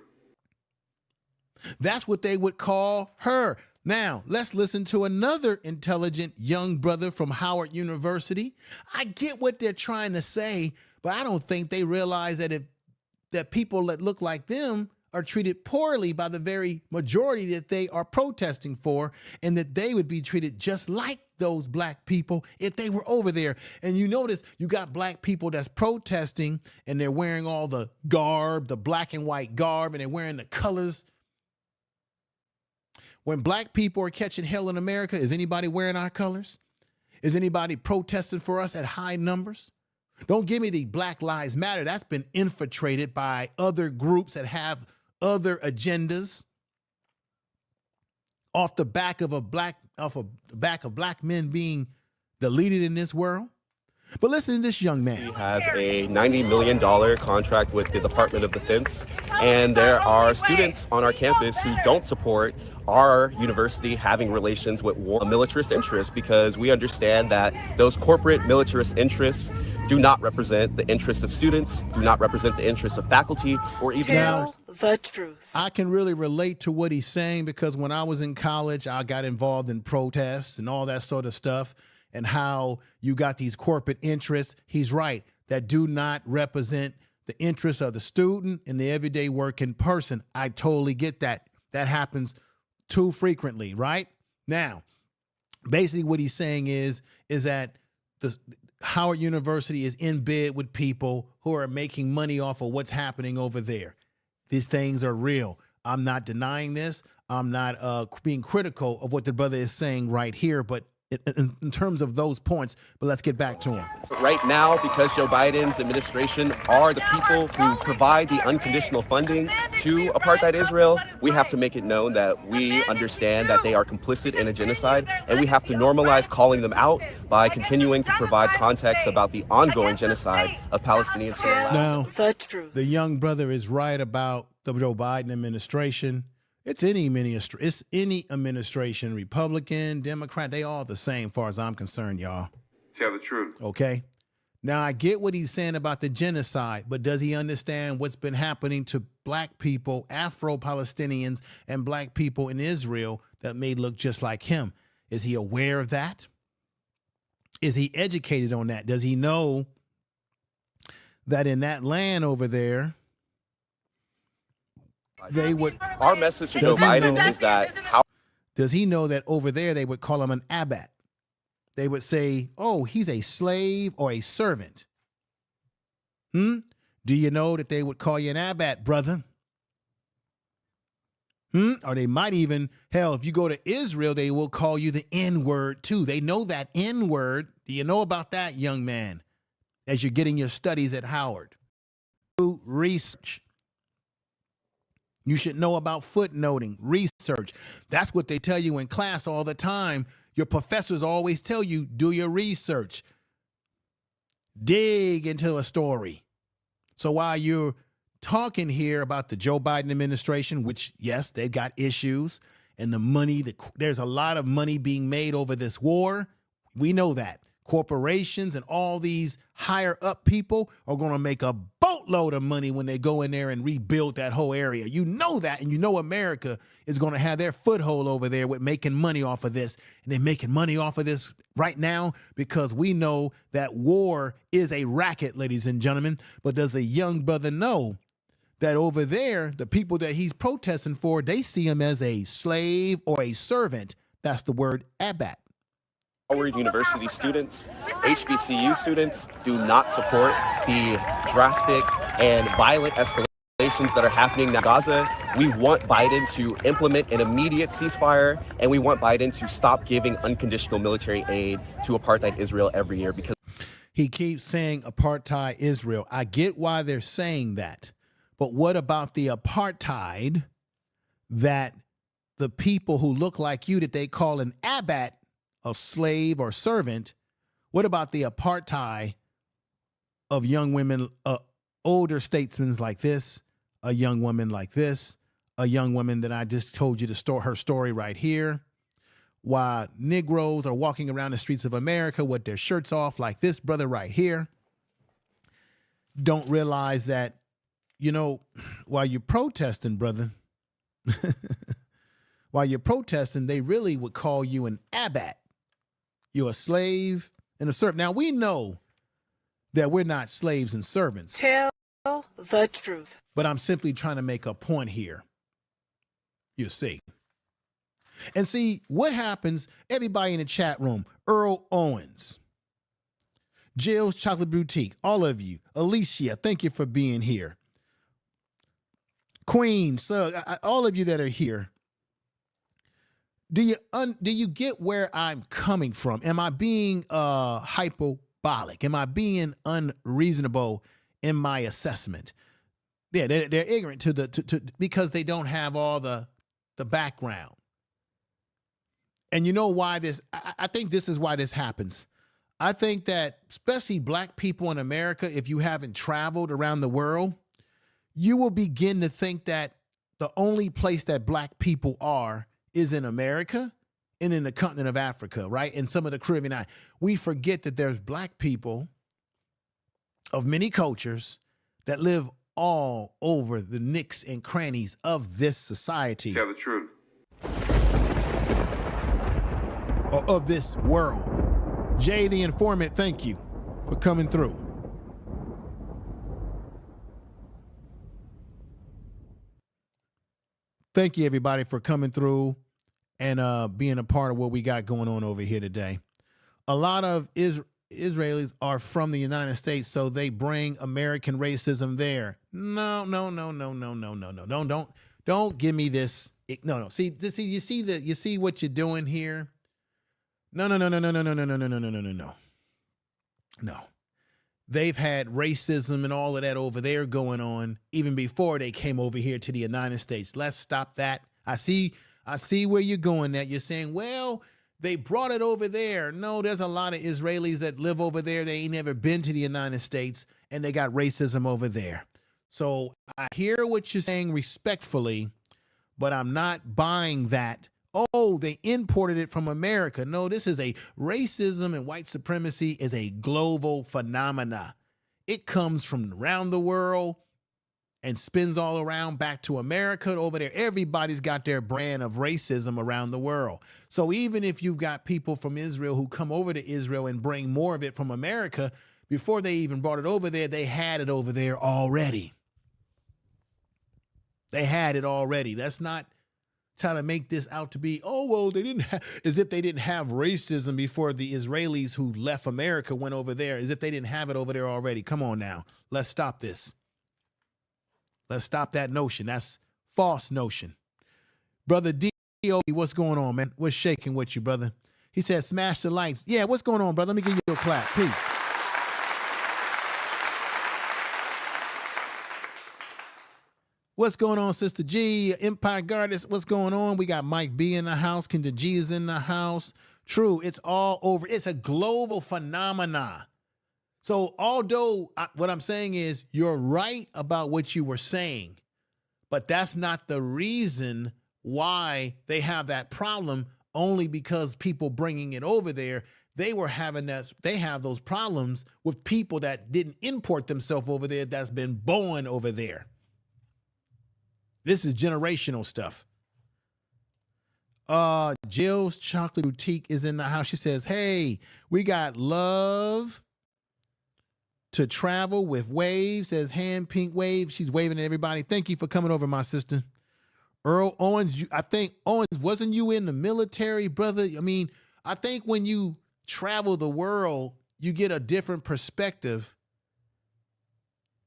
That's what they would call her. Now, let's listen to another intelligent young brother from Howard University. I get what they're trying to say, but I don't think they realize that people that look like them are treated poorly by the very majority that they are protesting for, and that they would be treated just like those black people if they were over there. And you notice you got black people that's protesting and they're wearing all the garb, the black and white garb, and they're wearing the colors. When black people are catching hell in America, is anybody wearing our colors? Is anybody protesting for us at high numbers? Don't give me the Black Lives Matter. That's been infiltrated by other groups that have other agendas off the back of black men being deleted in this world. But listen to this young man. He has a $90 million contract with the Department of Defense, and there are students on our campus who don't support our university having relations with militarist interests, because we understand that those corporate militarist interests do not represent the interests of students, do not represent the interests of faculty, or even... Tell the truth. I can really relate to what he's saying, because when I was in college, I got involved in protests and all that sort of stuff, and how you got these corporate interests. He's right, that do not represent the interests of the student and the everyday working person. I totally get that. That happens too frequently, right? Now, basically what he's saying is that the Howard University is in bed with people who are making money off of what's happening over there. These things are real. I'm not denying this. I'm not being critical of what the brother is saying right here, but in terms of those points, but let's get back to him. Right now, because Joe Biden's administration are the people who provide the unconditional funding to apartheid Israel, we have to make it known that we understand that they are complicit in a genocide, and we have to normalize calling them out by continuing to provide context about the ongoing genocide of Palestinians. Now, the truth. The young brother is right about the Joe Biden administration. It's any administration, Republican, Democrat, they all the same, far as I'm concerned, y'all. Tell the truth. Okay. Now, I get what he's saying about the genocide, but does he understand what's been happening to black people, Afro-Palestinians, and black people in Israel that may look just like him? Is he aware of that? Is he educated on that? Does he know that in that land over there, they would... Our message to Joe Biden is that... Does he know that over there they would call him an abat? They would say, oh, he's a slave or a servant. Do you know that they would call you an abat, brother? Or they might even, hell, if you go to Israel, they will call you the N-word too. They know that N-word. Do you know about that, young man, as you're getting your studies at Howard? Do research. You should know about footnoting, research. That's what they tell you in class all the time. Your professors always tell you, do your research. Dig into a story. So while you're talking here about the Joe Biden administration, which, yes, they've got issues, and the money, there's a lot of money being made over this war. We know that. Corporations and all these higher up people are going to make a boatload of money when they go in there and rebuild that whole area. You know that, and you know America is going to have their foothold over there with making money off of this. And they're making money off of this right now because we know that war is a racket, ladies and gentlemen. But does a young brother know that over there, the people that he's protesting for, they see him as a slave or a servant. That's the word abat. Howard University students, HBCU students do not support the drastic and violent escalations that are happening now in Gaza. We want Biden to implement an immediate ceasefire, and we want Biden to stop giving unconditional military aid to apartheid Israel every year, because he keeps saying apartheid Israel. I get why they're saying that. But what about the apartheid that the people who look like you that they call an abat, a slave or servant, what about the apartheid of young women, older statesmen like this, a young woman like this, a young woman that I just told you her story right here, while Negroes are walking around the streets of America with their shirts off like this brother right here, don't realize that, you know, while you're protesting, brother, while you're protesting, they really would call you an abat. You're a slave and a servant. Now, we know that we're not slaves and servants. Tell the truth. But I'm simply trying to make a point here. You see. And see what happens, everybody in the chat room, Earl Owens, Jill's Chocolate Boutique, all of you, Alicia, thank you for being here. Queen, all of you that are here, do you get where I'm coming from? Am I being hyperbolic? Am I being unreasonable in my assessment? Yeah, they're ignorant to because they don't have all the background. And you know why this? I think this is why this happens. I think that especially black people in America, if you haven't traveled around the world, you will begin to think that the only place that black people are is in America and in the continent of Africa, right? And some of the Caribbean islands. We forget that there's black people of many cultures that live all over the nooks and crannies of this society. Tell the truth. Or of this world. Jay the Informant, thank you for coming through. Thank you, everybody, for coming through and being a part of what we got going on over here today. A lot of Israelis are from the United States, so they bring American racism there. No. Don't give me this. No. See, you see what you're doing here? No. They've had racism and all of that over there going on even before they came over here to the United States. Let's stop that. I see where you're going at. You're saying, well, they brought it over there. No, there's a lot of Israelis that live over there. They ain't never been to the United States, and they got racism over there. So I hear what you're saying respectfully, but I'm not buying that. Oh, they imported it from America. No, this is a racism and white supremacy is a global phenomena. It comes from around the world and spins all around back to America over there. Everybody's got their brand of racism around the world. So even if you've got people from Israel who come over to Israel and bring more of it from America, before they even brought it over there, they had it over there already. They had it already. That's not trying to make this out to be, oh, well, they didn't have, as if they didn't have racism before the Israelis who left America went over there, as if they didn't have it over there already. Come on now. Let's stop this. Let's stop that notion. That's false notion. Brother D.O., what's going on, man? What's shaking with you, brother? He said, smash the likes. Yeah, what's going on, brother? Let me give you a clap. Peace. What's going on, Sister G? Empire Goddess, what's going on? We got Mike B in the house. Kendra G is in the house. True, it's all over. It's a global phenomena. So although what I'm saying is you're right about what you were saying, but that's not the reason why they have that problem, only because people bringing it over there, they were having that, they have those problems with people that didn't import themselves over there, that's been born over there. This is generational stuff. Jill's Chocolate Boutique is in the house. She says, hey, we got love to travel with waves, says hand pink wave. She's waving at everybody. Thank you for coming over, my sister. Earl Owens, I think, Owens, wasn't you in the military, brother? I mean, I think when you travel the world, you get a different perspective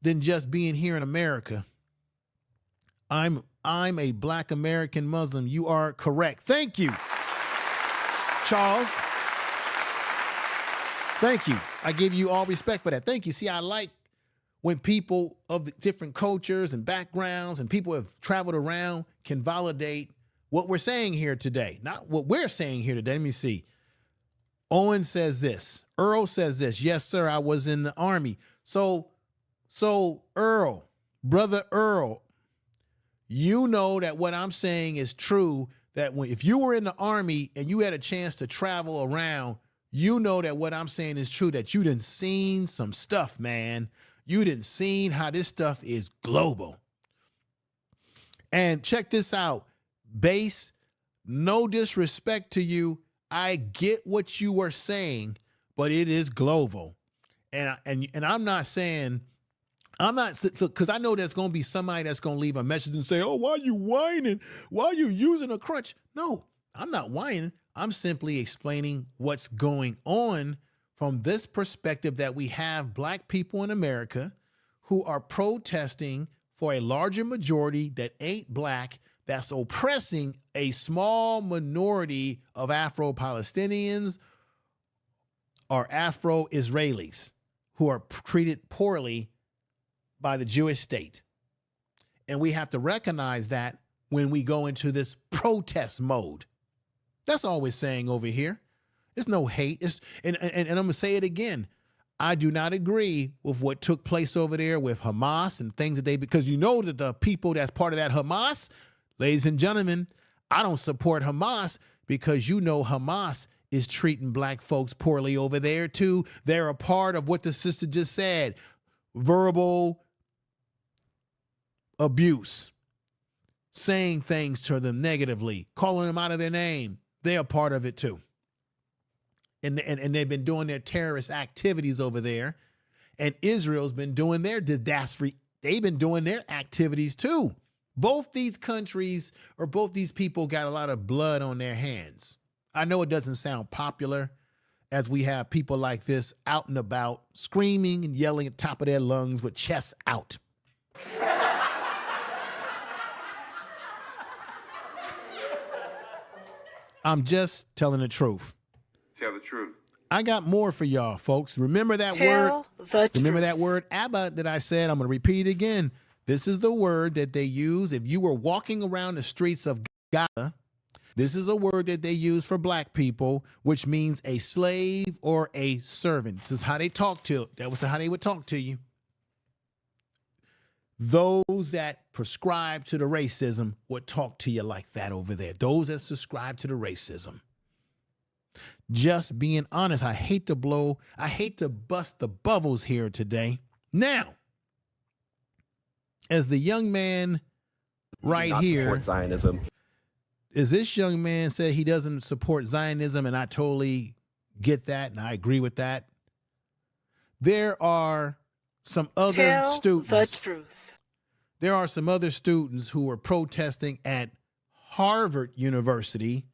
than just being here in America. I'm a Black American Muslim. You are correct. Thank you, Charles. Thank you. I give you all respect for that. Thank you. See, I like when people of the different cultures and backgrounds and people who have traveled around can validate what we're saying here today. Not what we're saying here today. Let me see. Owen says this. Earl says this. Yes, sir, I was in the Army. So Earl, brother Earl, you know that what I'm saying is true, that if you were in the Army and you had a chance to travel around, you know that what I'm saying is true, that you done seen some stuff, man. You done seen how this stuff is global. And check this out, Base, no disrespect to you. I get what you were saying, but it is global. And I'm not saying, because I know there's going to be somebody that's going to leave a message and say, oh, why are you whining? Why are you using a crutch? No, I'm not whining. I'm simply explaining what's going on from this perspective, that we have Black people in America who are protesting for a larger majority that ain't Black, that's oppressing a small minority of Afro-Palestinians or Afro-Israelis who are treated poorly by the Jewish state. And we have to recognize that when we go into this protest mode. That's all we're saying over here. There's no hate. And I'm going to say it again. I do not agree with what took place over there with Hamas and things that because you know that the people that's part of that Hamas, ladies and gentlemen, I don't support Hamas because you know Hamas is treating Black folks poorly over there too. They're a part of what the sister just said, verbal abuse, saying things to them negatively, calling them out of their name. They're a part of it too. And they've been doing their terrorist activities over there. And Israel's been doing their disaster. They've been doing their activities too. Both these countries or both these people got a lot of blood on their hands. I know it doesn't sound popular as we have people like this out and about screaming and yelling at the top of their lungs with chests out. I'm just telling the truth. Tell the truth. I got more for y'all, folks. Remember that Tell word? Remember truth. that word Abba that I said? I'm going to repeat it again. This is the word that they use if you were walking around the streets of Gaza. This is a word that they use for Black people, which means a slave or a servant. This is how they talk to. That was how they would talk to you. Those that prescribe to the racism would talk to you like that over there. Those that subscribe to the racism. Just being honest. I hate to bust the bubbles here today. Now, as the young man right here, support Zionism. As this young man said he doesn't support Zionism, and I totally get that, and I agree with that. There are some other students. Tell the truth. There are some other students who are protesting at Harvard University.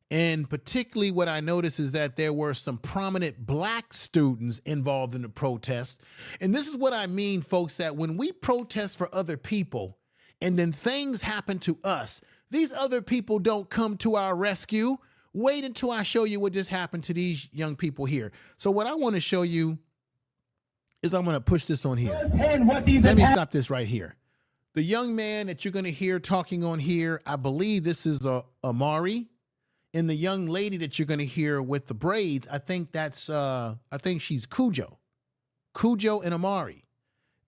And particularly what I noticed is that there were some prominent Black students involved in the protest. And this is what I mean, folks, that when we protest for other people and then things happen to us, these other people don't come to our rescue. Wait until I show you what just happened to these young people here. So what I want to show you is I'm going to push this on here. Let me stop this right here. The young man that you're going to hear talking on here, I believe this is Amari. And the young lady that you're going to hear with the braids, I think she's Cujo and Amari.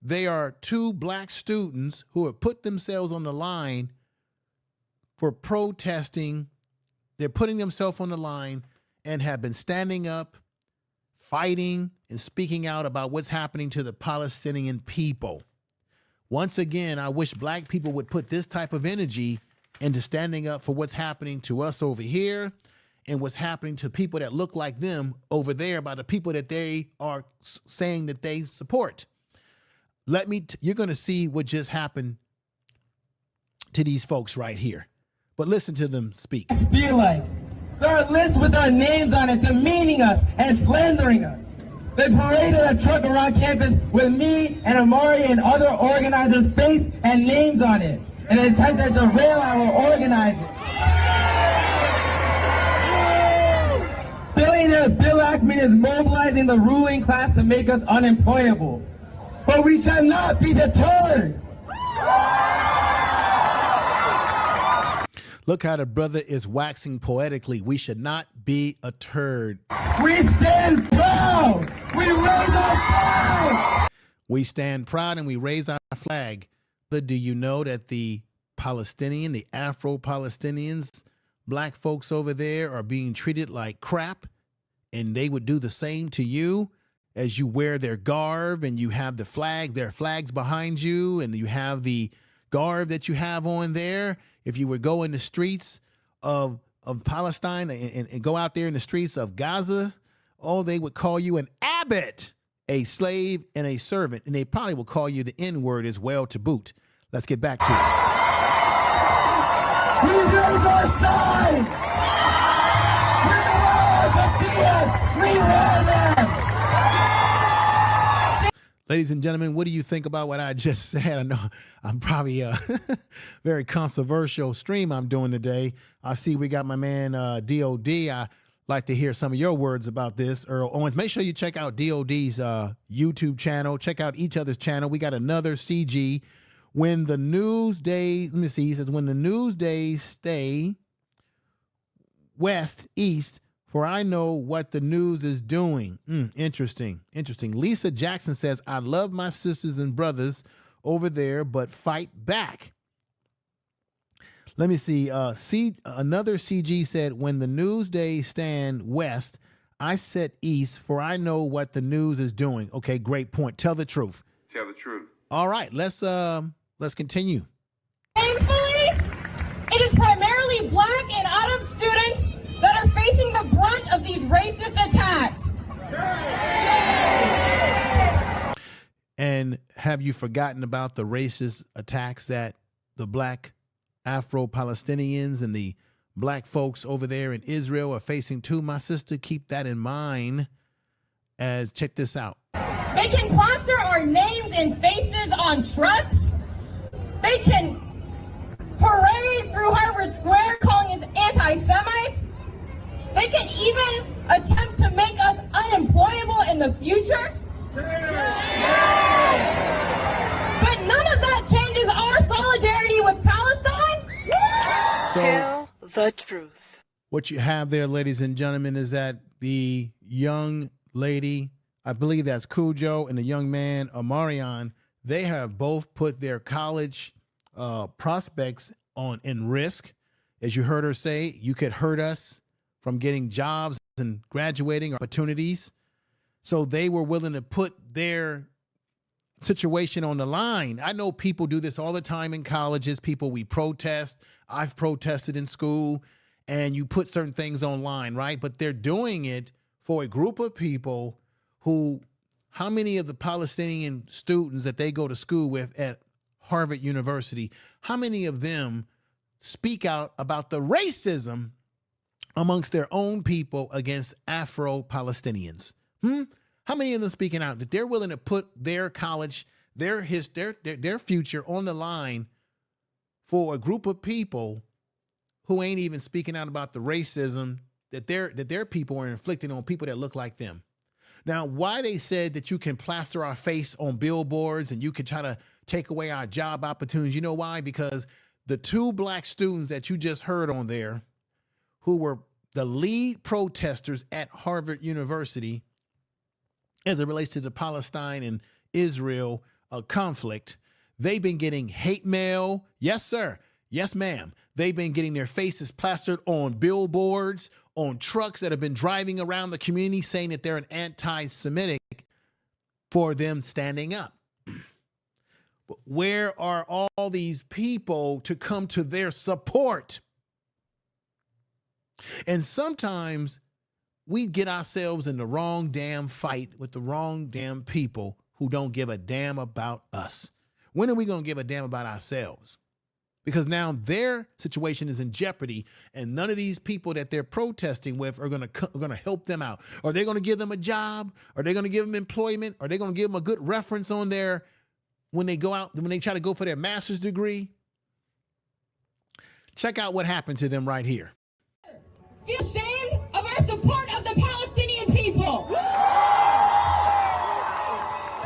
They are two Black students who have put themselves on the line for protesting. They're putting themselves on the line and have been standing up, fighting, and speaking out about what's happening to the Palestinian people. Once again, I wish Black people would put this type of energy into standing up for what's happening to us over here and what's happening to people that look like them over there by the people that they are saying that they support. You're going to see what just happened to these folks right here. But listen to them speak. Feel like there are lists with our names on it demeaning us and slandering us. They paraded a truck around campus with me and Amari and other organizers' face and names on it in an attempt to derail our organizing. Billionaire Bill Ackman is mobilizing the ruling class to make us unemployable. But we shall not be deterred. Look how the brother is waxing poetically. We should not be a turd. We stand proud. We raise our flag. We stand proud and we raise our flag. But do you know that the Afro-Palestinians, black folks over there are being treated like crap, and they would do the same to you as you wear their garb and you have the flag, their flags behind you, and you have the garb that you have on there. If you would go in the streets of Palestine and go out there in the streets of Gaza, they would call you an abbot, a slave, and a servant. And they probably will call you the N-word as well to boot. Let's get back to it. We raise our sign. We wear the beard. We wear them. Ladies and gentlemen, what do you think about what I just said? I know I'm probably a very controversial stream I'm doing today. I see we got my man DOD. I like to hear some of your words about this. Earl Owens, make sure you check out DOD's YouTube channel. Check out each other's channel. We got another CG. When the news days, let me see, he says, when the news days stay west, east, for I know what the news is doing. Interesting. Lisa Jackson says, I love my sisters and brothers over there, but fight back. Let me see. Another CG said, when the news days stand west, I set east, for I know what the news is doing. Okay, great point. Tell the truth. Tell the truth. All right, let's continue. Thankfully, it is primarily black and Arab students that are facing the brunt of these racist attacks. And have you forgotten about the racist attacks that the black Afro-Palestinians and the black folks over there in Israel are facing too? My sister, keep that in mind. As check this out. They can plaster our names and faces on trucks. They can parade through Harvard Square calling us anti-Semites. They can even attempt to make us unemployable in the future. But none of that changes our solidarity with Palestine. So, Tell the truth. What you have there, ladies and gentlemen, is that the young lady, I believe that's Cujo, and the young man, Amarion, they have both put their college prospects in risk. As you heard her say, you could hurt us from getting jobs and graduating opportunities. So they were willing to put their situation on the line. I know people do this all the time in colleges. We protest. I've protested in school, and you put certain things online, right? But they're doing it for a group of people who, how many of the Palestinian students that they go to school with at Harvard University, how many of them speak out about the racism amongst their own people against Afro-Palestinians? How many of them speaking out that they're willing to put their college, their future on the line for a group of people who ain't even speaking out about the racism that their people are inflicting on people that look like them? Now, why they said that you can plaster our face on billboards and you can try to take away our job opportunities, you know why? Because the two black students that you just heard on there, who were the lead protesters at Harvard University as it relates to the Palestine and Israel conflict, they've been getting hate mail. Yes, sir. Yes, ma'am. They've been getting their faces plastered on billboards, on trucks that have been driving around the community saying that they're an anti-Semitic for them standing up. But where are all these people to come to their support? And sometimes we get ourselves in the wrong damn fight with the wrong damn people who don't give a damn about us. When are we going to give a damn about ourselves? Because now their situation is in jeopardy, and none of these people that they're protesting with are going to help them out. Are they going to give them a job? Are they going to give them employment? Are they going to give them a good reference on their, when they go out, when they try to go for their master's degree? Check out what happened to them right here. Feel ashamed of our support of the Palestinian people.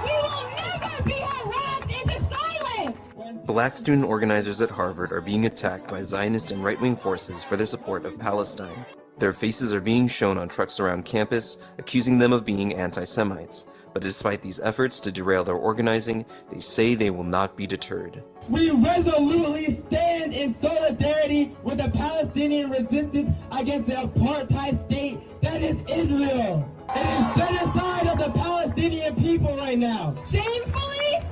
We will never be harassed into silence. Black student organizers at Harvard are being attacked by Zionist and right-wing forces for their support of Palestine. Their faces are being shown on trucks around campus, accusing them of being anti-Semites. But despite these efforts to derail their organizing, they say they will not be deterred. We resolutely stand in solidarity with the Palestinian resistance against the apartheid state that is Israel. It is genocide of the Palestinian people right now. Shamefully,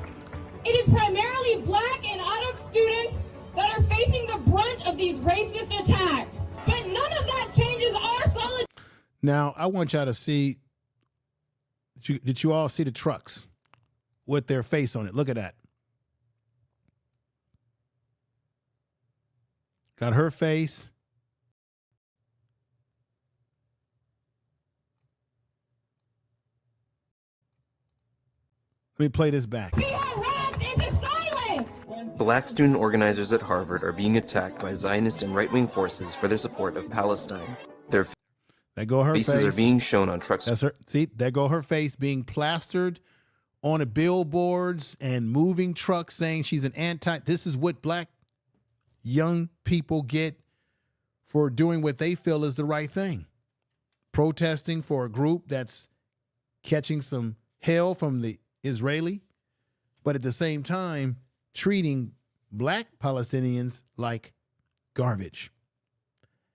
it is primarily black and Arab students that are facing the brunt of these racist attacks. But none of that changes our solidarity. Now, I want y'all to see, did you all see the trucks with their face on it? Look at that. Got her face. Let me play this back. Be harassed into silence. Black student organizers at Harvard are being attacked by Zionist and right-wing forces for their support of Palestine. Their there go her faces face. are being shown on trucks. That's her. See, there go her face being plastered on the billboards and moving trucks saying she's an anti. This is what black young people get for doing what they feel is the right thing. Protesting for a group that's catching some hell from the Israeli, but at the same time treating black Palestinians like garbage.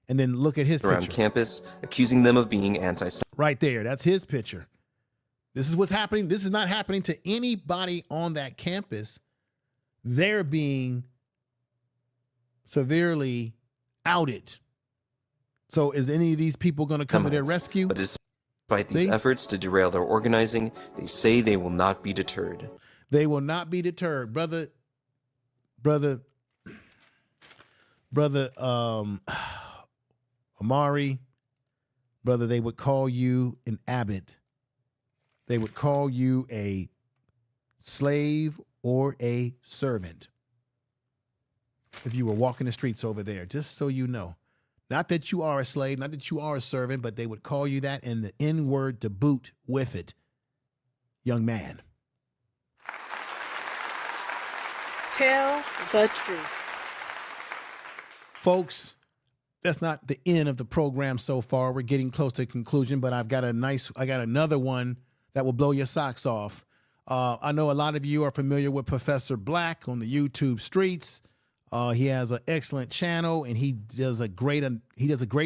And then look at his around picture. Campus, accusing them of being anti-Semitic. Right there, that's his picture. This is what's happening. This is not happening to anybody on that campus. They're being severely outed. So is any of these people going to come to their rescue? But despite these efforts to derail their organizing, they say they will not be deterred. They will not be deterred. Brother, Amari, brother, they would call you an abbot. They would call you a slave or a servant if you were walking the streets over there, just so you know. Not that you are a slave, not that you are a servant, but they would call you that, and the N word to boot with it, young man. Tell the truth. Folks, that's not the end of the program so far. We're getting close to conclusion, but I got another one that will blow your socks off. I know a lot of you are familiar with Professor Black on the YouTube streets. He has an excellent channel, and he does a great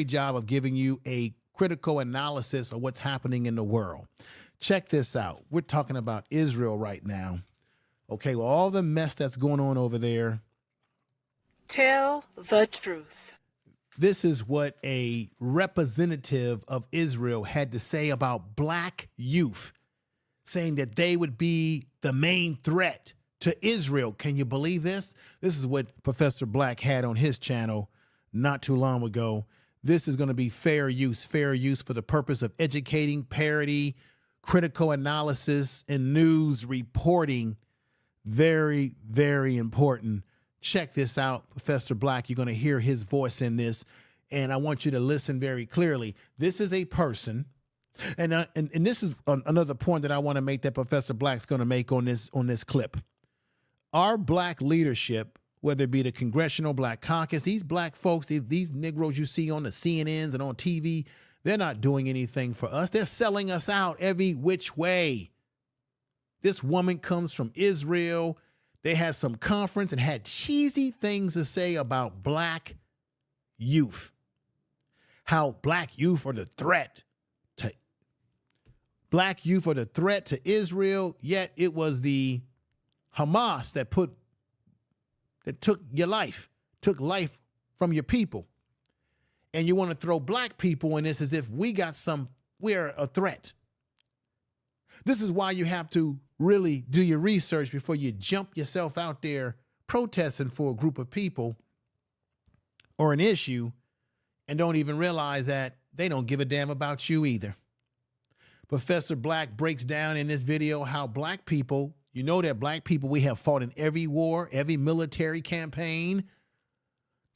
job of giving you a critical analysis of what's happening in the world. Check this out. We're talking about Israel right now. Okay, well, all the mess that's going on over there. Tell the truth. This is what a representative of Israel had to say about black youth, saying that they would be the main threat to Israel. Can you believe this? This is what Professor Black had on his channel not too long ago. This is going to be fair use for the purpose of educating, parody, critical analysis, and news reporting. Very, very important. Check this out, Professor Black. You're going to hear his voice in this, and I want you to listen very clearly. This is a person, and this is another point that I want to make that Professor Black's going to make on this clip. Our black leadership, whether it be the Congressional Black Caucus, these black folks, these Negroes you see on the CNNs and on TV, they're not doing anything for us. They're selling us out every which way. This woman comes from Israel. They had some conference and had cheesy things to say about black youth. How black youth are the threat to Israel, yet it was the Hamas that took your life, took life from your people. and you want to throw black people in this as if we're a threat. This is why you have to really do your research before you jump yourself out there protesting for a group of people or an issue and don't even realize that they don't give a damn about you either. Professor Black breaks down in this video how black people, you know that black people, we have fought in every war, every military campaign,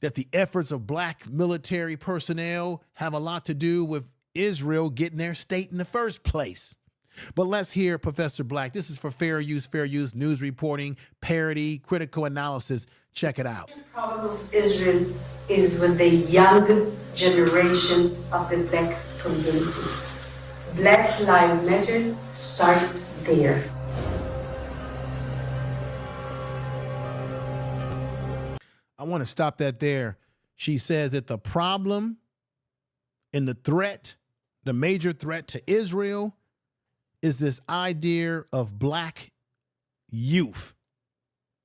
that the efforts of black military personnel have a lot to do with Israel getting their state in the first place. But let's hear Professor Black. This is for fair use, news reporting, parody, critical analysis. Check it out. The problem of Israel is with the young generation of the black community. Black Lives Matter starts there. I want to stop that there. She says that the problem and the threat, the major threat to Israel, is this idea of black youth.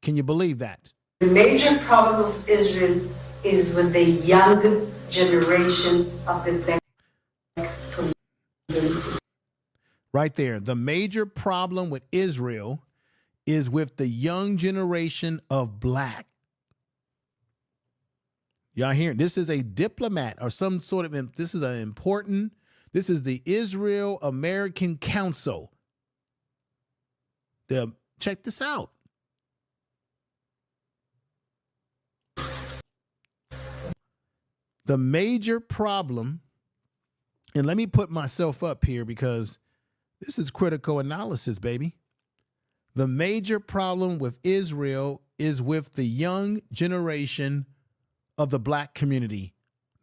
Can you believe that? The major problem of Israel is with the young generation of the black community. Right there. The major problem with Israel is with the young generation of black. Y'all hearing? This is a diplomat or some sort of, this is the Israel American Council. Check this out. The major problem, and let me put myself up here because this is critical analysis, baby. The major problem with Israel is with the young generation of the black community.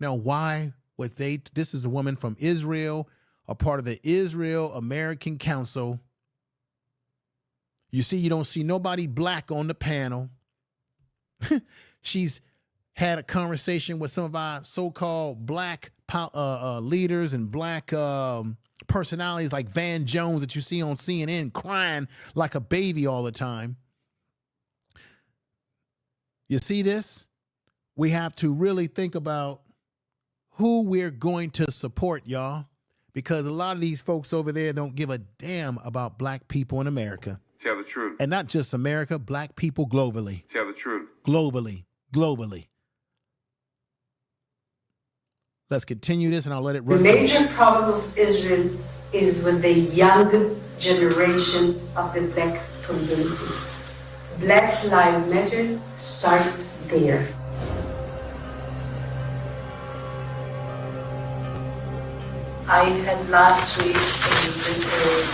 Now, why would they? This is a woman from Israel, a part of the Israel American Council. You see, you don't see nobody black on the panel. She's had a conversation with some of our so-called black leaders and black personalities like Van Jones that you see on CNN crying like a baby all the time. You see this? We have to really think about who we're going to support, y'all, because a lot of these folks over there don't give a damn about black people in America. Tell the truth. And not just America, black people globally. Tell the truth. Globally. Let's continue this and I'll let it run. The major problem of Israel is with the young generation of the black community. Black Lives Matter starts there. I had last week a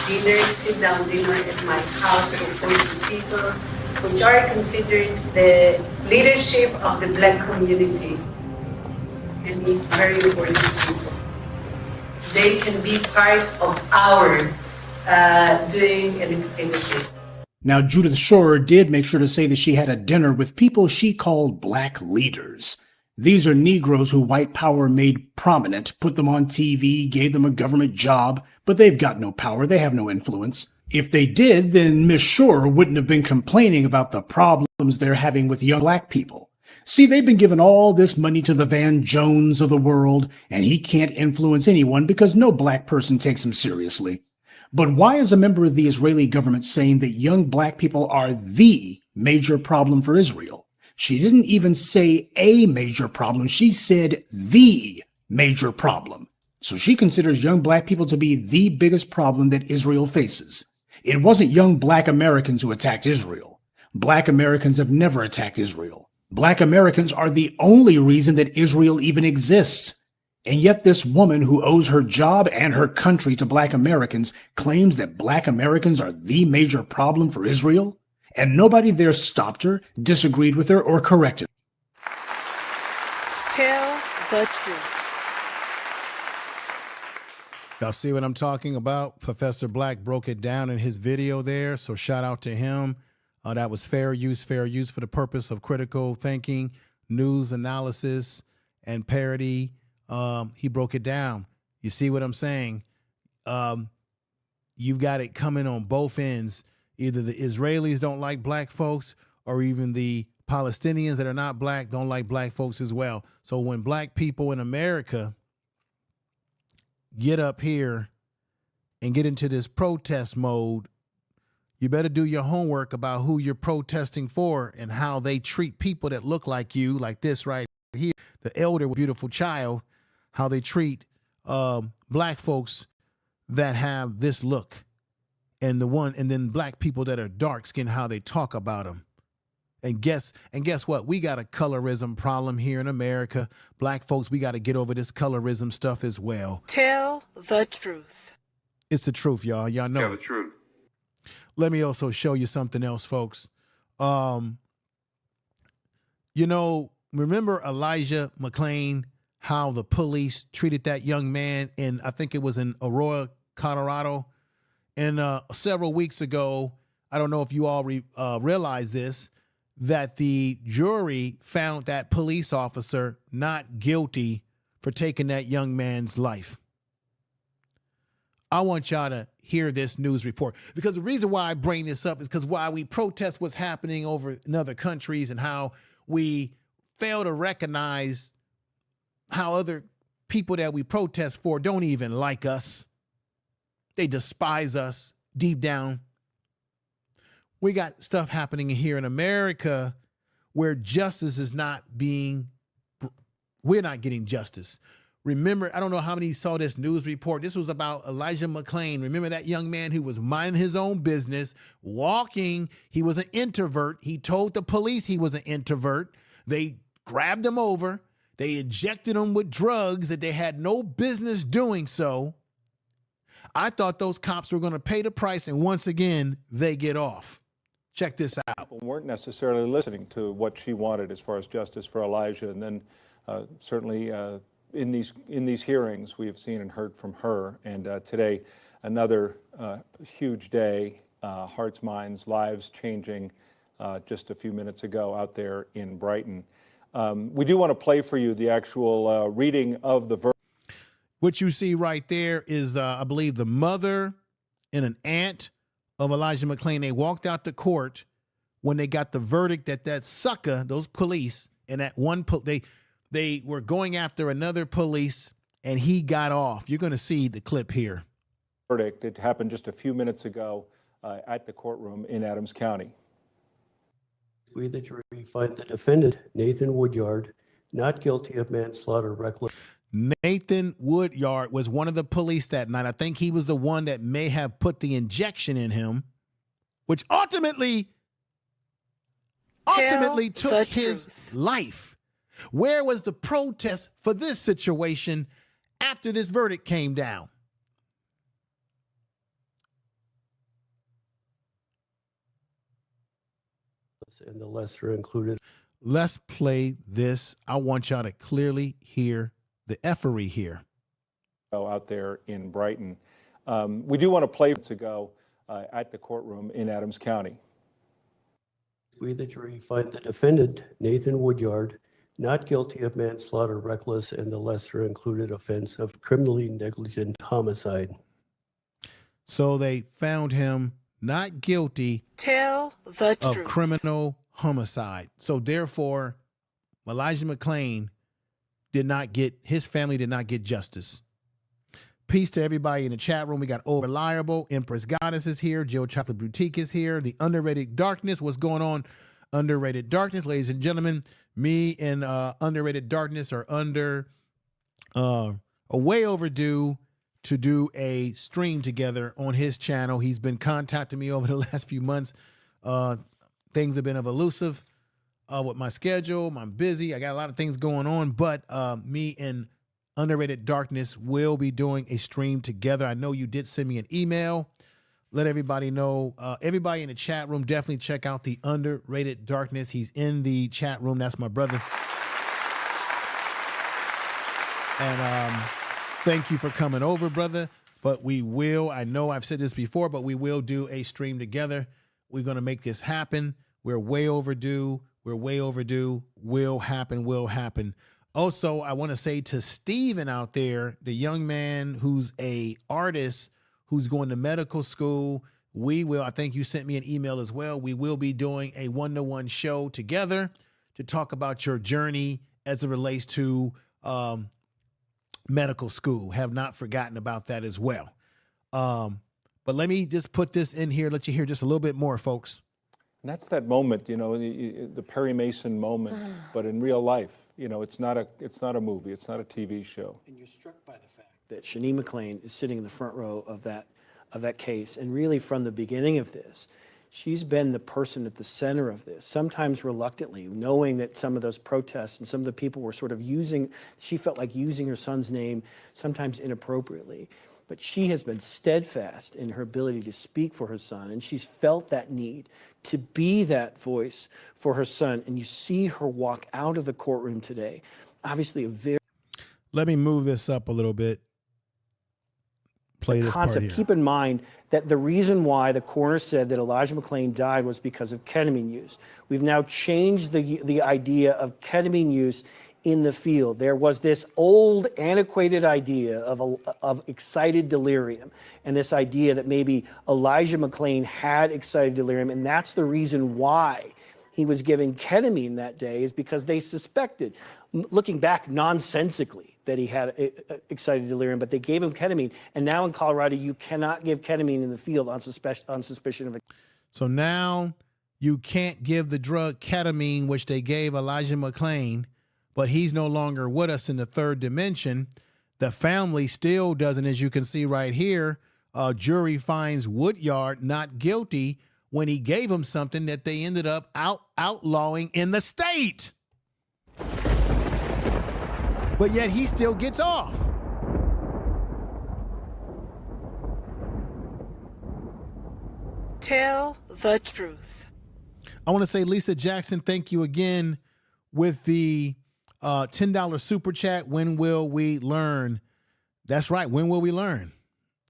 dinner, sit-down dinner at my house with 40 people, which are considered the leadership of the black community and very important people. They can be part of our doing an activity. Now, Judith Shore did make sure to say that she had a dinner with people she called black leaders. These are Negroes who white power made prominent, put them on TV, gave them a government job, but they've got no power, they have no influence. If they did, then Miss Shore wouldn't have been complaining about the problems they're having with young black people. See, they've been giving all this money to the Van Jones of the world, and he can't influence anyone because no black person takes him seriously. But why is a member of the Israeli government saying that young black people are the major problem for Israel? She didn't even say a major problem. She said the major problem. So she considers young black people to be the biggest problem that Israel faces. It wasn't young black Americans who attacked Israel. Black Americans have never attacked Israel. Black Americans are the only reason that Israel even exists. And yet this woman who owes her job and her country to black Americans claims that black Americans are the major problem for Israel? And nobody there stopped her, disagreed with her, or corrected her. Tell the truth. Y'all see what I'm talking about? Professor Black broke it down in his video there, so shout out to him. That was fair use for the purpose of critical thinking, news analysis, and parody. He broke it down. You see what I'm saying? You've got it coming on both ends. Either the Israelis don't like black folks or even the Palestinians that are not black don't like black folks as well. So when black people in America get up here and get into this protest mode, you better do your homework about who you're protesting for and how they treat people that look like you, like this right here, the elder beautiful child, how they treat black folks that have this look, and then black people that are dark skinned, how they talk about them. And guess what? We got a colorism problem here in America. Black folks, we got to get over this colorism stuff as well. Tell the truth. It's the truth, y'all. Y'all know Tell the it. truth. Let me also show you something else, folks. Remember Elijah McClain, how the police treated that young man in, I think it was in Aurora, Colorado. And several weeks ago, I don't know if you all realize this, that the jury found that police officer not guilty for taking that young man's life. I want y'all to hear this news report, because the reason why I bring this up is because while we protest what's happening over in other countries and how we fail to recognize how other people that we protest for don't even like us. They despise us deep down. We got stuff happening here in America where justice is not we're not getting justice. Remember, I don't know how many saw this news report. This was about Elijah McClain. Remember that young man who was minding his own business, walking. He was an introvert. He told the police he was an introvert. They grabbed him over. They injected him with drugs that they had no business doing so. I thought those cops were going to pay the price, and once again, they get off. Check this out. People weren't necessarily listening to what she wanted as far as justice for Elijah, and then certainly in these hearings, we have seen and heard from her. And today, another huge day, hearts, minds, lives changing just a few minutes ago out there in Brighton. We do want to play for you the actual reading of the verdict. What you see right there is, I believe, the mother and an aunt of Elijah McClain. They walked out to court when they got the verdict that sucker, those police, and that one, they were going after another police, and he got off. You're going to see the clip here. Verdict. It happened just a few minutes ago at the courtroom in Adams County. We, the jury, find the defendant, Nathan Woodyard, not guilty of manslaughter, reckless. Nathan Woodyard was one of the police that night. I think he was the one that may have put the injection in him, which ultimately took his life. Where was the protest for this situation after this verdict came down? And the lesser included. Let's play this. I want y'all to clearly hear the effery here. Out there in Brighton. We do want to play ago at the courtroom in Adams County. We, the jury, find the defendant, Nathan Woodyard, not guilty of manslaughter, reckless, and the lesser included offense of criminally negligent homicide. So they found him not guilty of criminal homicide. So therefore, Elijah McClain his family did not get justice. Peace to everybody in the chat room. We got Reliable, Empress Goddess is here, Jill Chocolate Boutique is here, the Underrated Darkness. What's going on, Underrated Darkness? Ladies and gentlemen, me and Underrated Darkness are way overdue to do a stream together on his channel. He's been contacting me over the last few months. Things have been elusive with my schedule. I'm busy. I got a lot of things going on, but me and Underrated Darkness will be doing a stream together. I know you did send me an email. Let everybody know. Everybody in the chat room, definitely check out the Underrated Darkness. He's in the chat room. That's my brother. And thank you for coming over, brother. But we will, I know I've said this before, but we will do a stream together. We're going to make this happen. We're way overdue. We're way overdue. Will happen. Also, I want to say to Steven out there, the young man who's a artist, who's going to medical school, we will, I think you sent me an email as well. We will be doing a one-to-one show together to talk about your journey as it relates to medical school. Have not forgotten about that as well. But let me just put this in here, let you hear just a little bit more, folks. And that's that moment, you know, the Perry Mason moment, but in real life, you know, it's not a movie, it's not a TV show. And you're struck by the fact that Shani McClain is sitting in the front row of that case, and really from the beginning of this, she's been the person at the center of this, sometimes reluctantly, knowing that some of those protests and some of the people were sort of she felt like using her son's name, sometimes inappropriately. But she has been steadfast in her ability to speak for her son, and she's felt that need to be that voice for her son. And you see her walk out of the courtroom today. Obviously, a very... Let me move this up a little bit. Play this part here. Keep in mind that the reason why the coroner said that Elijah McClain died was because of ketamine use. We've now changed the idea of ketamine use in the field. There was this old, antiquated idea of excited delirium, and this idea that maybe Elijah McClain had excited delirium, and that's the reason why he was given ketamine that day, is because they suspected, looking back nonsensically, that he had excited delirium, but they gave him ketamine. And now in Colorado, you cannot give ketamine in the field on suspicion of... So now you can't give the drug ketamine, which they gave Elijah McClain, but he's no longer with us in the third dimension. The family still doesn't, as you can see right here, jury finds Woodyard not guilty when he gave him something that they ended up outlawing in the state. But yet he still gets off. Tell the truth. I want to say, Lisa Jackson, thank you again with the $10 super chat. When will we learn? That's right. When will we learn?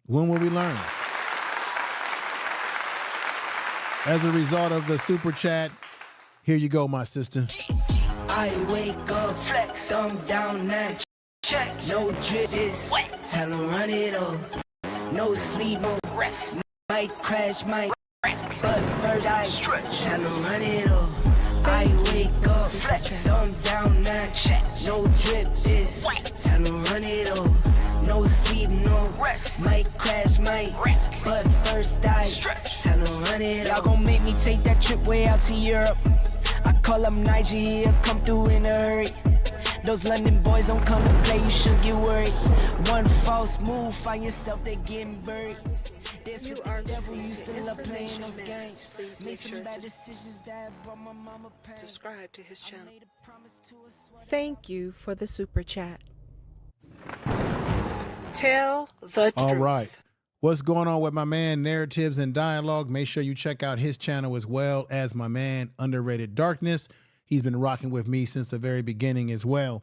When will we learn? As a result of the super chat, here you go, my sister. I wake up, flex, thumb down now, check, no drip is wet, tell them run it up, no sleep, no rest, might crash, might wreck, but first I stretch, tell them run it up. I wake up, flex, thumb down now, check, no drip is wet, tell them run it up, no sleep, no rest, might crash, might wreck, but first I stretch, tell them run it up. Y'all gon' make me take that trip way out to Europe. I call up Nigeria, come through in a hurry. Those London boys don't come to play, you should get worried. One false move, find yourself, they getting buried. You are listening to Information Man. Please make sure to subscribe to his channel. Thank you for the super chat. Tell the truth. All right. What's going on with my man Narratives and Dialogue? Make sure you check out his channel as well as my man Underrated Darkness. He's been rocking with me since the very beginning as well.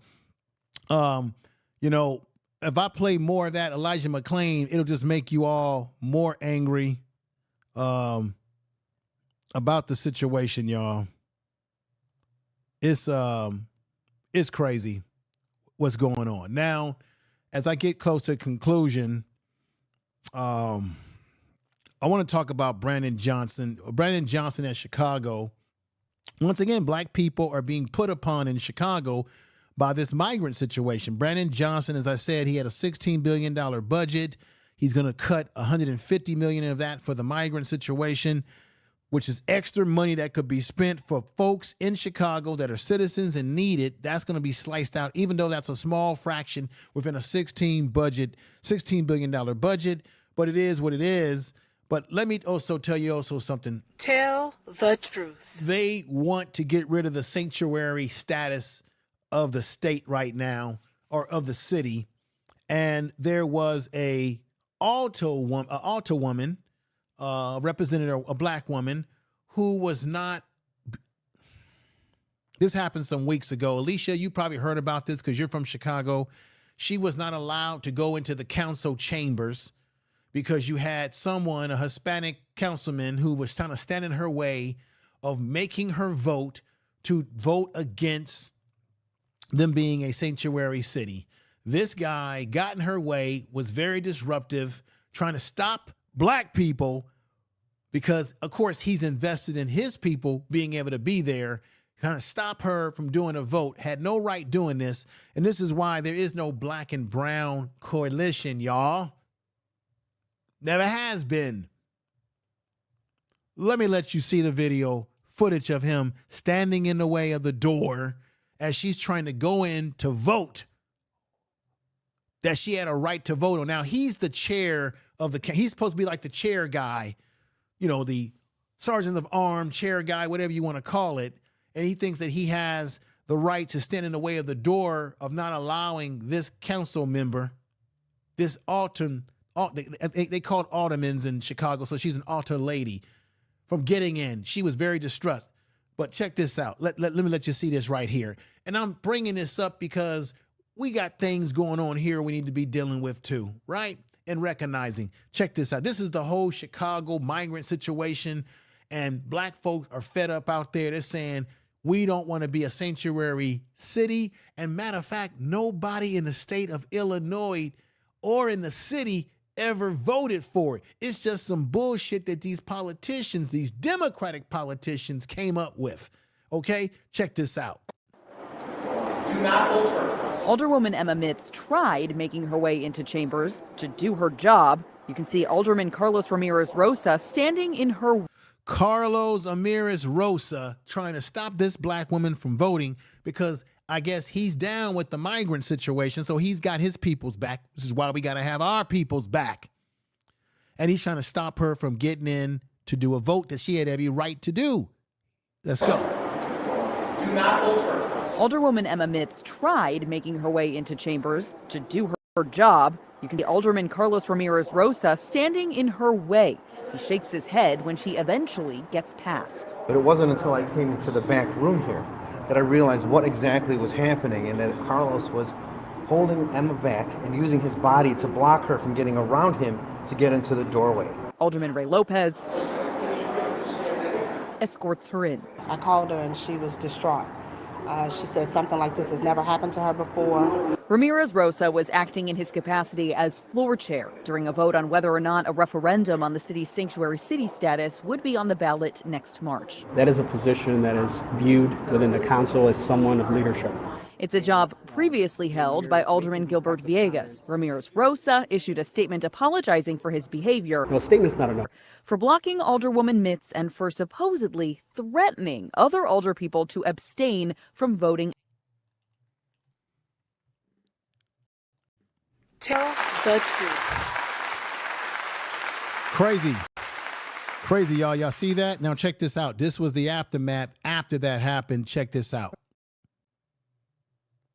You know, if I play more of that Elijah McClain, it'll just make you all more angry about the situation, y'all. It's crazy what's going on. Now, as I get close to conclusion, I want to talk about Brandon Johnson. Brandon Johnson at Chicago. Once again, black people are being put upon in Chicago by this migrant situation. Brandon Johnson, as I said, he had a $16 billion budget. He's going to cut $150 million of that for the migrant situation, which is extra money that could be spent for folks in Chicago that are citizens and need it. That's going to be sliced out, even though that's a small fraction within a $16 billion budget. But it is what it is. But let me also tell you something. Tell the truth. They want to get rid of the sanctuary status of the state right now, or of the city. And there was a Alto woman, represented a black woman who was not. This happened some weeks ago. Alicia, you probably heard about this because you're from Chicago. She was not allowed to go into the council chambers because you had someone, a Hispanic councilman, who was trying to stand in her way of making her vote to vote against them being a sanctuary city. This guy got in her way, was very disruptive, trying to stop black people because, of course, he's invested in his people being able to be there, kind of stop her from doing a vote, had no right doing this. And this is why there is no black and brown coalition, y'all. Never has been. Let me let you see the video footage of him standing in the way of the door as she's trying to go in to vote that she had a right to vote on. Now, he's the chair of he's supposed to be like the chair guy, you know, the sergeant of arms, chair guy, whatever you want to call it. And he thinks that he has the right to stand in the way of the door of not allowing this council member, this they called aldermans in Chicago, so she's an altar lady, from getting in. She was very distressed. But check this out. Let me let you see this right here. And I'm bringing this up because we got things going on here we need to be dealing with too, right? And recognizing. Check this out. This is the whole Chicago migrant situation, and black folks are fed up out there. They're saying, we don't want to be a sanctuary city. And matter of fact, nobody in the state of Illinois or in the city ever voted for it. It's just some bullshit that these politicians, these Democratic politicians, came up with. Okay? Check this out. Do not hold her. Alderwoman Emma Mitz tried making her way into chambers to do her job. You can see Alderman Carlos Ramirez Rosa standing in her Carlos Ramirez Rosa trying to stop this black woman from voting because I guess he's down with the migrant situation, so he's got his people's back. This is why we got to have our people's back. And he's trying to stop her from getting in to do a vote that she had every right to do. Let's go. Do not hold her. Alderwoman Emma Mitz tried making her way into chambers to do her job. You can see Alderman Carlos Ramirez Rosa standing in her way. He shakes his head when she eventually gets past. But it wasn't until I came into the back room here that I realized what exactly was happening, and that Carlos was holding Emma back and using his body to block her from getting around him to get into the doorway. Alderman Ray Lopez escorts her in. I called her and she was distraught. She said something like this has never happened to her before. Ramirez Rosa was acting in his capacity as floor chair during a vote on whether or not a referendum on the city's sanctuary city status would be on the ballot next March. That is a position that is viewed within the council as someone of leadership. It's a job previously held by Alderman Gilbert Villegas. Ramirez Rosa issued a statement apologizing for his behavior. Well, statement's not enough. For blocking Alderwoman Mitz and for supposedly threatening other alderpeople to abstain from voting. Tell the truth. Crazy, y'all. Y'all see that? Now check this out. This was the aftermath after that happened. Check this out.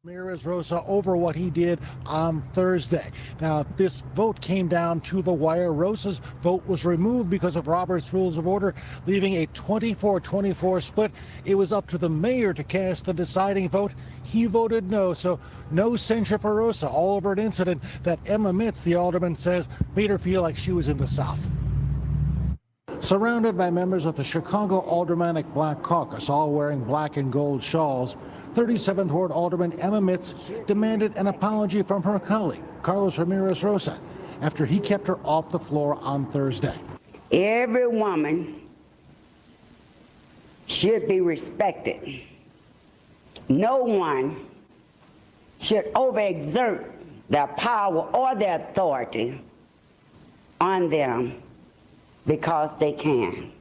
Ramirez Rosa over what he did on Thursday. Now, this vote came down to the wire. Rosa's vote was removed because of Robert's Rules of Order, leaving a 24-24 split. It was up to the mayor to cast the deciding vote. He voted no, so no censure for Rosa, all over an incident that Emma Mitz, the alderman, says made her feel like she was in the South. Surrounded by members of the Chicago Aldermanic Black Caucus, all wearing black and gold shawls, 37th Ward Alderman Emma Mitz demanded an apology from her colleague, Carlos Ramirez Rosa, after he kept her off the floor on Thursday. Every woman should be respected. No one should overexert their power or their authority on them because they can.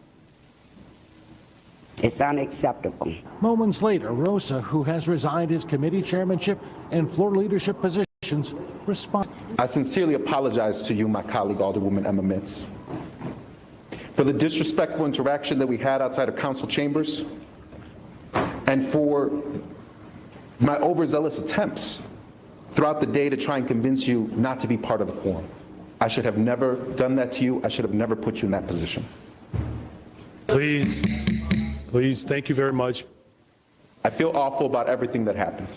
It's unacceptable. Moments later, Rosa, who has resigned his committee chairmanship and floor leadership positions, responded. I sincerely apologize to you, my colleague, Alderwoman Emma Mitz, for the disrespectful interaction that we had outside of council chambers and for my overzealous attempts throughout the day to try and convince you not to be part of the quorum. I should have never done that to you. I should have never put you in that position. Please, thank you very much. I feel awful about everything that happened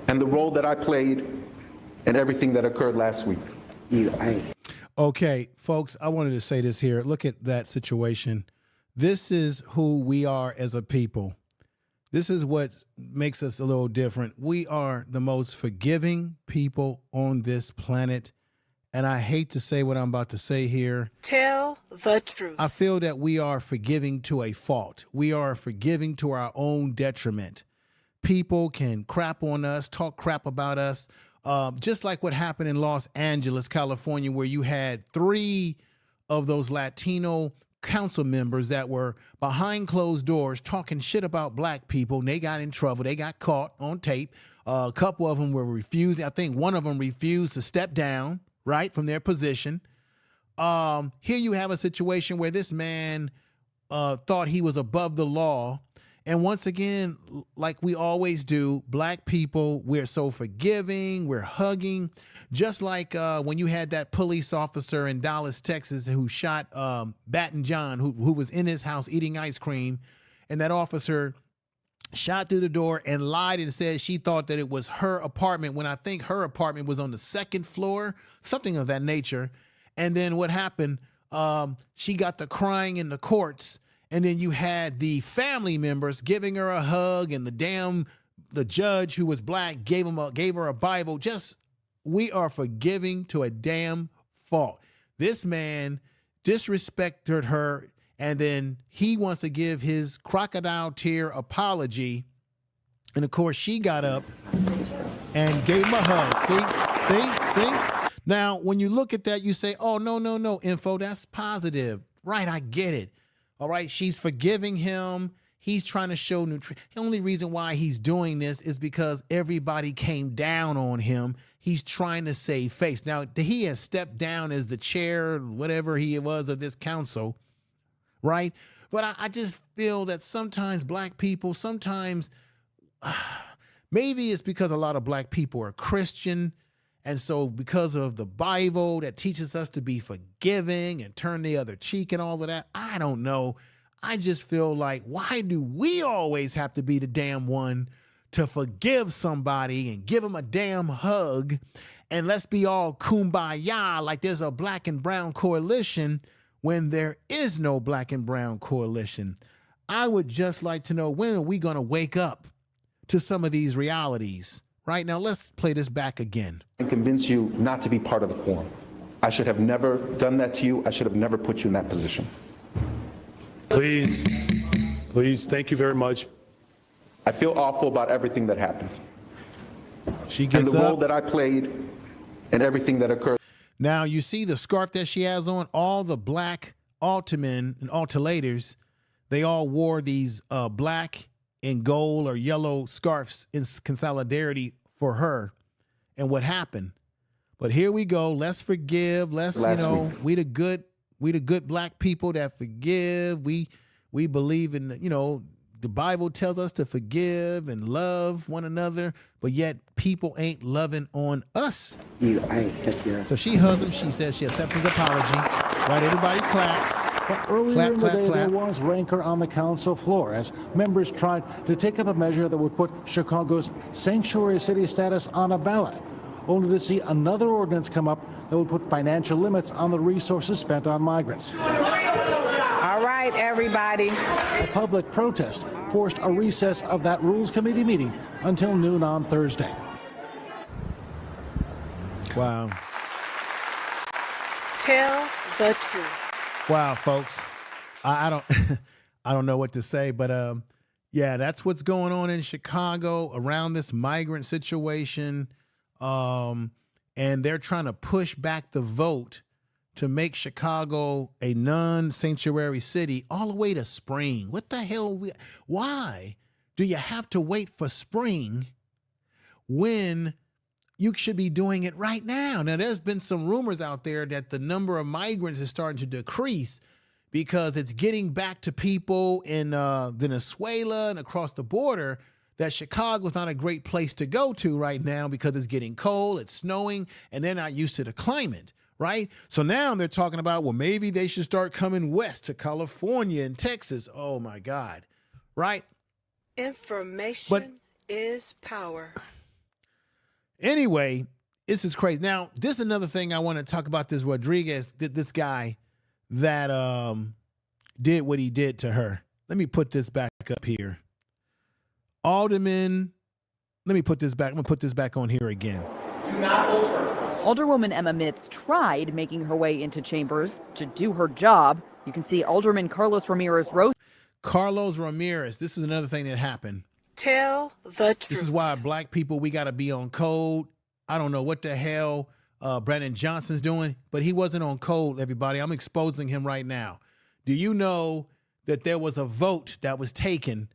and the role that I played in everything that occurred last week. Okay, folks, I wanted to say this here. Look at that situation. This is who we are as a people. This is what makes us a little different. We are the most forgiving people on this planet and I hate to say what I'm about to say here. Tell the truth. I feel that we are forgiving to a fault. We are forgiving to our own detriment. People can crap on us, talk crap about us, just like what happened in Los Angeles, California, where you had 3 of those Latino council members that were behind closed doors talking shit about black people, and they got in trouble. They got caught on tape. A couple of them were refusing. I think one of them refused to step down, right, from their position. Here you have a situation where this man thought he was above the law. And once again, like we always do, black people, we're so forgiving, we're hugging. Just like when you had that police officer in Dallas, Texas, who shot Baton John, who was in his house eating ice cream, and that officer shot through the door and lied and said she thought that it was her apartment when I think her apartment was on the 2nd floor, something of that nature. And then what happened, she got to crying in the courts. And then you had the family members giving her a hug, and the judge who was black gave her a Bible. Just, we are forgiving to a damn fault. This man disrespected her, and then he wants to give his crocodile tear apology. And of course, she got up and gave him a hug. See? Now, when you look at that, you say, oh, no, Info, that's positive. Right, I get it. All right, she's forgiving him. He's trying to show the only reason why he's doing this is because everybody came down on him. He's trying to save face. Now, he has stepped down as the chair, whatever he was, of this council, right? But I just feel that sometimes black people, maybe it's because a lot of black people are Christian. And so because of the Bible that teaches us to be forgiving and turn the other cheek and all of that, I don't know. I just feel like, why do we always have to be the damn one to forgive somebody and give them a damn hug? And let's be all kumbaya like there's a black and brown coalition when there is no black and brown coalition. I would just like to know, when are we going to wake up to some of these realities? Right now, let's play this back again. And convince you not to be part of the quorum. I should have never done that to you. I should have never put you in that position. Please, thank you very much. I feel awful about everything that happened. She gets and the role up. that I played and everything that occurred. Now, you see the scarf that she has on? All the black aldermen and alderlators, they all wore these black and gold or yellow scarves in solidarity for her and what happened. But here we go. Let's forgive. Let's, we the good black people that forgive. We believe in, the Bible tells us to forgive and love one another, but yet people ain't loving on us. I accept yours. So she hugs him. She says she accepts his apology. Right, everybody claps. But earlier in the day, there was rancor on the council floor as members tried to take up a measure that would put Chicago's sanctuary city status on a ballot, only to see another ordinance come up that would put financial limits on the resources spent on migrants. All right, everybody. A public protest forced a recess of that Rules Committee meeting until noon on Thursday. Wow. Tell the truth. Wow, folks. I don't know what to say, but yeah, that's what's going on in Chicago around this migrant situation. And they're trying to push back the vote to make Chicago a non-sanctuary city all the way to spring. What the hell? Why do you have to wait for spring when you should be doing it right now? Now, there's been some rumors out there that the number of migrants is starting to decrease because it's getting back to people in Venezuela and across the border that Chicago's not a great place to go to right now because it's getting cold, it's snowing, and they're not used to the climate, right? So now they're talking about, well, maybe they should start coming west to California and Texas. Oh, my God, right? Information is power. Anyway, this is crazy. Now, this is another thing I want to talk about. This Rodriguez, this guy that did what he did to her. Let me put this back up here. Alderman, let me put this back. I'm going to put this back on here again. Do not hold her Alderwoman Emma Mitz tried making her way into chambers to do her job. You can see Alderman Carlos Ramirez Rosas. Carlos Ramirez, this is another thing that happened. Tell the truth. This is why black people, we got to be on code. I don't know what the hell Brandon Johnson's doing, but he wasn't on code, everybody. I'm exposing him right now. Do you know that there was a vote that was taken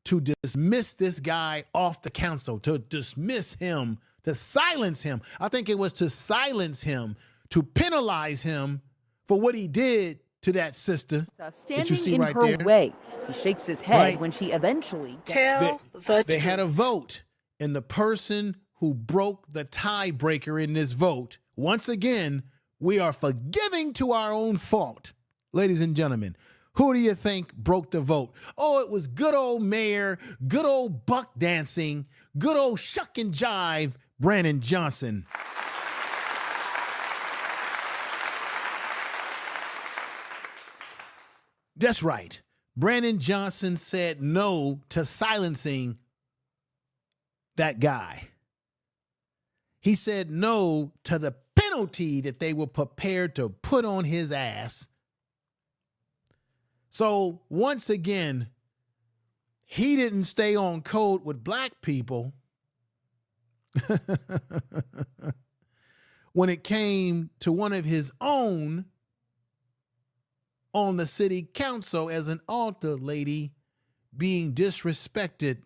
to dismiss this guy off the council, to dismiss him, to silence him? I think it was to silence him, to penalize him for what he did to that sister that you see in right her there. way. He shakes his head when she eventually tell the truth. They had a vote, and the person who broke the tiebreaker in this vote, once again, we are forgiving to our own fault. Ladies and gentlemen, who do you think broke the vote? Oh, it was good old mayor, good old buck dancing, good old shuck and jive, Brandon Johnson. That's right. Brandon Johnson said no to silencing that guy. He said no to the penalty that they were prepared to put on his ass. So once again, he didn't stay on code with black people when it came to one of his own on the city council as an altar lady being disrespected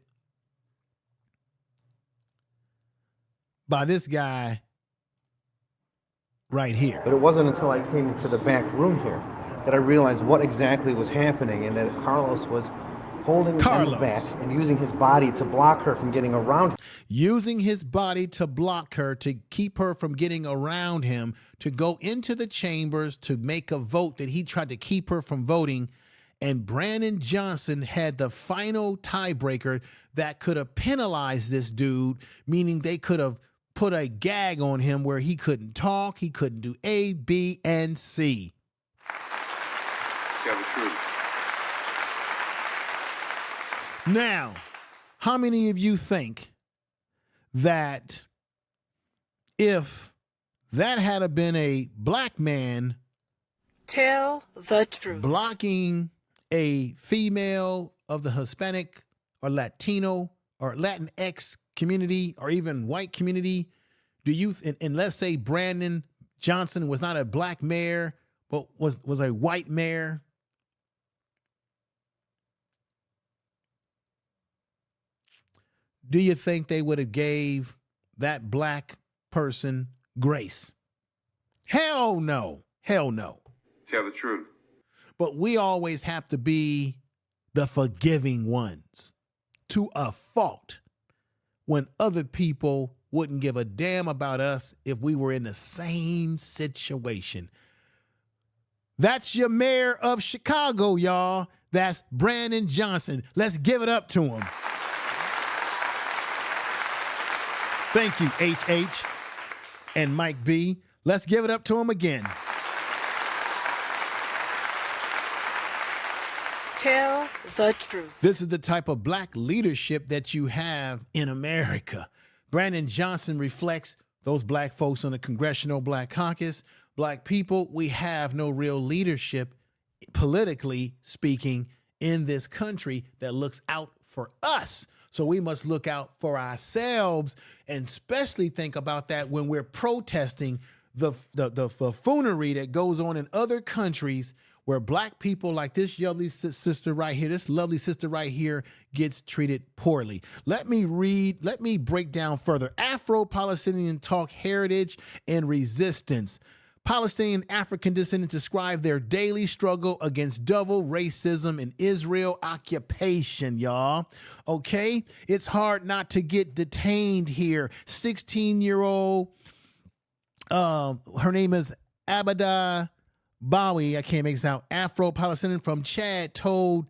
by this guy right here. But it wasn't until I came into the back room here that I realized what exactly was happening, and that Carlos was holding Emma back and using his body to block her from getting around. Using his body to block her, to keep her from getting around him, to go into the chambers to make a vote that he tried to keep her from voting. And Brandon Johnson had the final tiebreaker that could have penalized this dude, meaning they could have put a gag on him where he couldn't talk, he couldn't do A, B, and C. Tell the truth. Now, how many of you think that if that had been a black man tell the truth blocking a female of the Hispanic or Latino or Latinx community or even white community, do you, and let's say Brandon Johnson was not a black mayor, but was a white mayor, do you think they would have gave that black person grace? Hell no. Hell no. Tell the truth. But we always have to be the forgiving ones to a fault when other people wouldn't give a damn about us if we were in the same situation. That's your mayor of Chicago, y'all. That's Brandon Johnson. Let's give it up to him. Thank you, HH and Mike B. Let's give it up to him again. Tell the truth. This is the type of black leadership that you have in America. Brandon Johnson reflects those black folks on the Congressional Black Caucus. Black people, we have no real leadership, politically speaking, in this country that looks out for us. So we must look out for ourselves, and especially think about that when we're protesting the buffoonery that goes on in other countries where black people like this lovely sister right here, this lovely sister right here gets treated poorly. Let me break down further. Afro-Palestinian Talk Heritage and Resistance. Palestinian African descendants describe their daily struggle against double racism and Israel occupation, y'all. Okay? It's hard not to get detained here. 16-year-old, her name is Abada Bowie, I can't make this out, Afro-Palestinian from Chad, told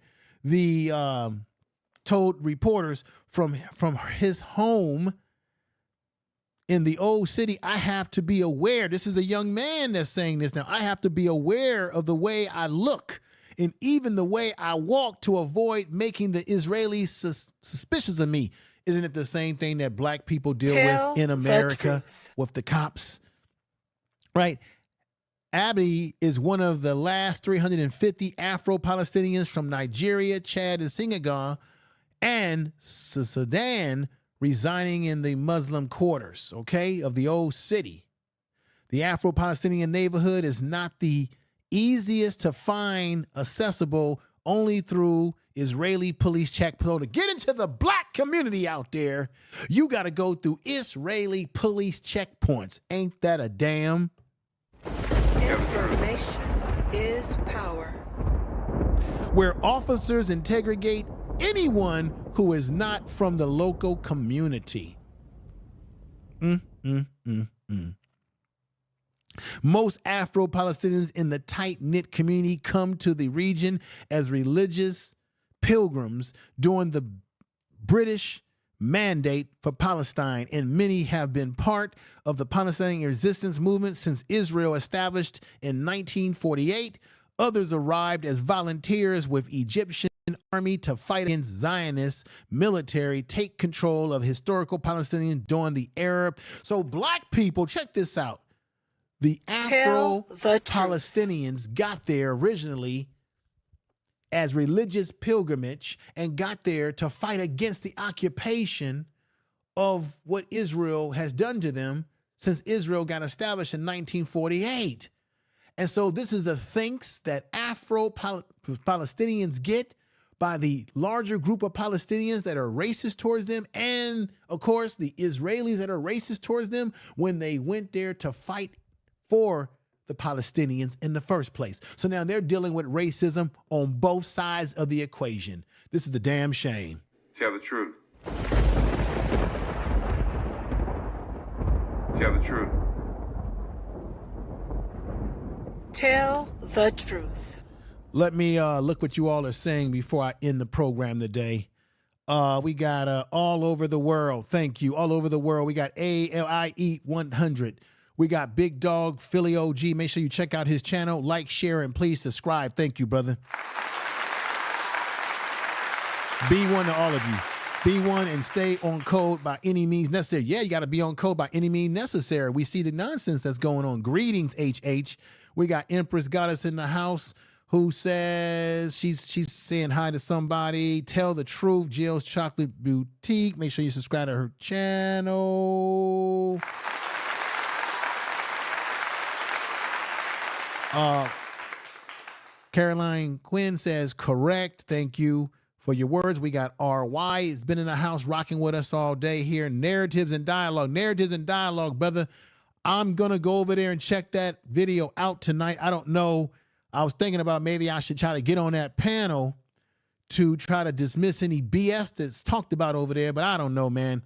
reporters from his home in the old city, I have to be aware. This is a young man that's saying this now. I have to be aware of the way I look and even the way I walk to avoid making the Israelis suspicious of me. Isn't it the same thing that black people deal with in America with the cops? right? Abdi is one of the last 350 Afro-Palestinians from Nigeria, Chad, and Senegal, and Sudan residing in the Muslim quarters, okay, of the old city. The Afro-Palestinian neighborhood is not the easiest to find, accessible only through Israeli police checkpoint. To get into the black community out there, you got to go through Israeli police checkpoints. Ain't that a damn? Information is power. Where officers interrogate anyone who is not from the local community. Most Afro-Palestinians in the tight-knit community come to the region as religious pilgrims during the British mandate for Palestine, and many have been part of the Palestinian resistance movement since Israel established in 1948. Others arrived as volunteers with Egyptian army to fight against Zionist military, take control of historical Palestinians during the Arab. So black people, check this out. The Afro-Palestinians got there originally as religious pilgrimage and got there to fight against the occupation of what Israel has done to them since Israel got established in 1948. And so this is the thanks that Afro-Palestinians get by the larger group of Palestinians that are racist towards them, and of course the Israelis that are racist towards them when they went there to fight for the Palestinians in the first place. So now they're dealing with racism on both sides of the equation. This is the damn shame. Tell the truth. Tell the truth. Tell the truth. Let me look what you all are saying before I end the program today. We got all over the world. Thank you. All over the world. We got ALIE 100. We got Big Dog Philly OG. Make sure you check out his channel. Like, share, and please subscribe. Thank you, brother. Be one to all of you. Be one and stay on code by any means necessary. Yeah, you got to be on code by any means necessary. We see the nonsense that's going on. Greetings, HH. We got Empress Goddess in the house who says she's saying hi to somebody. Tell the truth. Jill's Chocolate Boutique. Make sure you subscribe to her channel. Caroline Quinn says, correct. Thank you for your words. We got RY. It's been in the house rocking with us all day here. Narratives and dialogue. Narratives and dialogue, brother. I'm going to go over there and check that video out tonight. I don't know. I was thinking about maybe I should try to get on that panel to try to dismiss any BS that's talked about over there, but I don't know, man.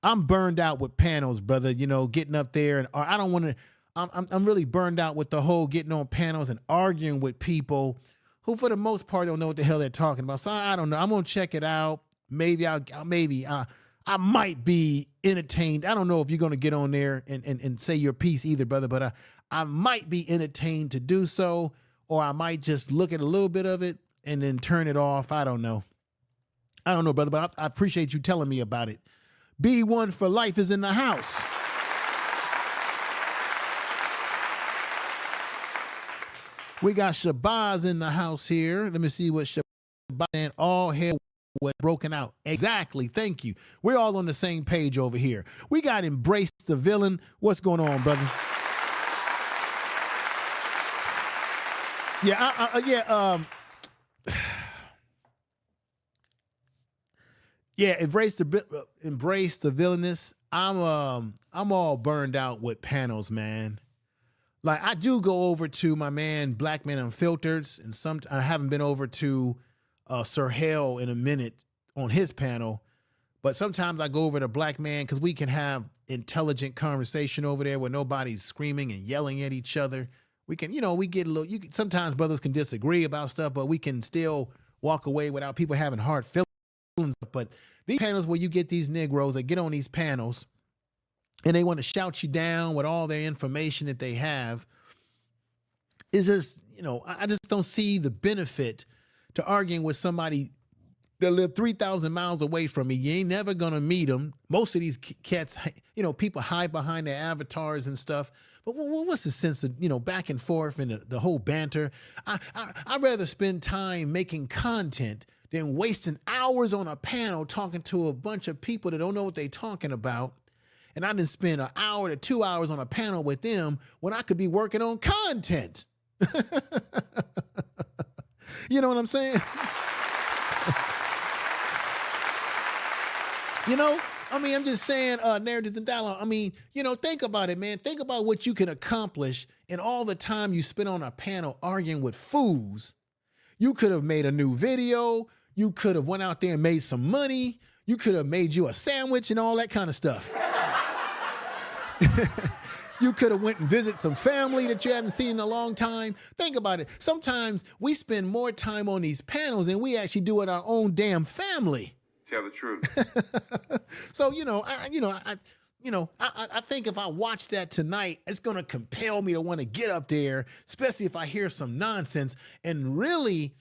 I'm burned out with panels, brother, you know, getting up there, and I don't want to. I'm really burned out with the whole getting on panels and arguing with people who, for the most part, don't know what the hell they're talking about. So I don't know. I'm gonna check it out. Maybe I might be entertained. I don't know if you're gonna get on there and say your piece either, brother. But I might be entertained to do so, or I might just look at a little bit of it and then turn it off. I don't know. I don't know, brother. But I appreciate you telling me about it. B1 for Life is in the house. We got Shabazz in the house here. Let me see what Shabazz and all hell was broken out. Exactly. Thank you. We're all on the same page over here. We got Embrace the Villain. What's going on, brother? Yeah, yeah, embrace the villainous. I'm all burned out with panels, man. Like, I do go over to my man Black Man Unfiltered, and I haven't been over to Sir Hale in a minute on his panel, but sometimes I go over to Black Man because we can have intelligent conversation over there where nobody's screaming and yelling at each other. We can, we get a little. Sometimes brothers can disagree about stuff, but we can still walk away without people having hard feelings. But these panels where you get these Negroes that get on these panels and they want to shout you down with all their information that they have, is just, I just don't see the benefit to arguing with somebody that live 3,000 miles away from me. You ain't never going to meet them. Most of these cats, people hide behind their avatars and stuff. But what's the sense of, back and forth and the whole banter? I'd rather spend time making content than wasting hours on a panel talking to a bunch of people that don't know what they're talking about. And I didn't spend an hour to 2 hours on a panel with them when I could be working on content. You know what I'm saying? I'm just saying, narratives and dialogue. Think about it, man. Think about what you can accomplish in all the time you spend on a panel arguing with fools. You could have made a new video. You could have went out there and made some money. You could have made you a sandwich and all that kind of stuff. You could have went and visited some family that you haven't seen in a long time. Think about it. Sometimes we spend more time on these panels than we actually do with our own damn family. Tell the truth. So, I think if I watch that tonight, it's going to compel me to want to get up there, especially if I hear some nonsense. And really,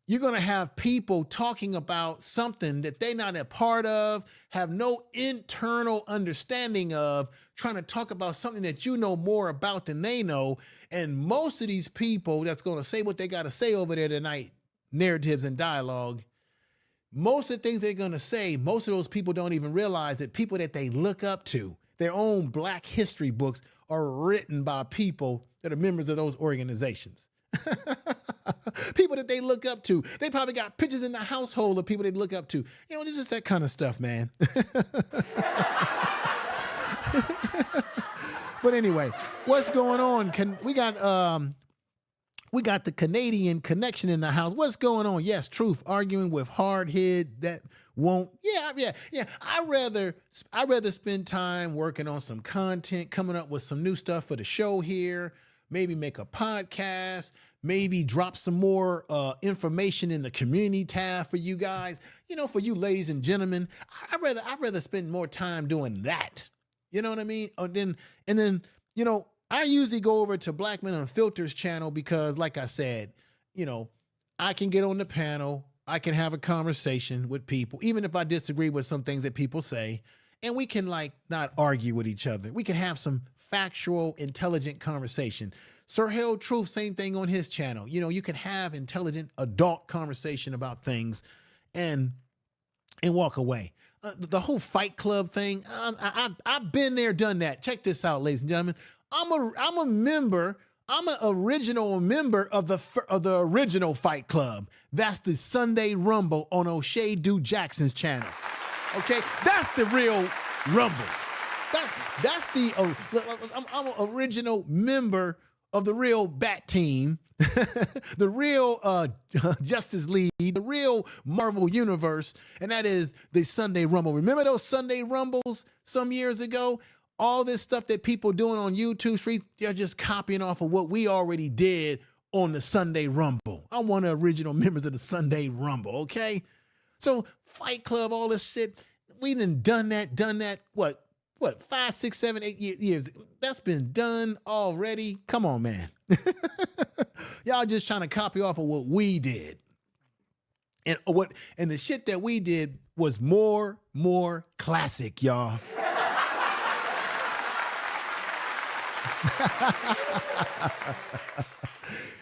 you're going to have people talking about something that they're not a part of, have no internal understanding of, trying to talk about something that you know more about than they know. And most of these people that's going to say what they got to say over there tonight, narratives and dialogue, most of the things they're going to say, most of those people don't even realize that people that they look up to, their own Black history books are written by people that are members of those organizations. People that they look up to. They probably got pictures in the household of people they look up to. It's just that kind of stuff, man. But anyway, what's going on? We got the Canadian connection in the house. What's going on? Yes, truth. Arguing with hard head that won't. Yeah. I'd rather spend time working on some content, coming up with some new stuff for the show here. Maybe make a podcast. Maybe drop some more information in the community tab for you guys. For you ladies and gentlemen, I'd rather spend more time doing that. You know what I mean? And then I usually go over to Black Men Unfiltered's channel because, like I said, I can get on the panel. I can have a conversation with people, even if I disagree with some things that people say, and we can not argue with each other. We can have some factual, intelligent conversation. Sir Harold Truth, same thing on his channel. You can have intelligent adult conversation about things and walk away. The whole Fight Club thing, I've been there, done that. Check this out, ladies and gentlemen. I'm a member. I'm an original member of the original Fight Club. That's the Sunday Rumble on O'Shea Duke Jackson's channel. Okay, that's the real Rumble. That's the I'm an original member of the real Bat Team, the real Justice League, the real Marvel Universe, and that is the Sunday Rumble. Remember those Sunday Rumbles some years ago? All this stuff that people doing on YouTube Street, they're just copying off of what we already did on the Sunday Rumble. I'm one of the original members of the Sunday Rumble, okay? So Fight Club, all this shit, we done that, what, 5, 6, 7, 8 years. That's been done already. Come on, man. Y'all just trying to copy off of what we did. And the shit that we did was more classic, y'all.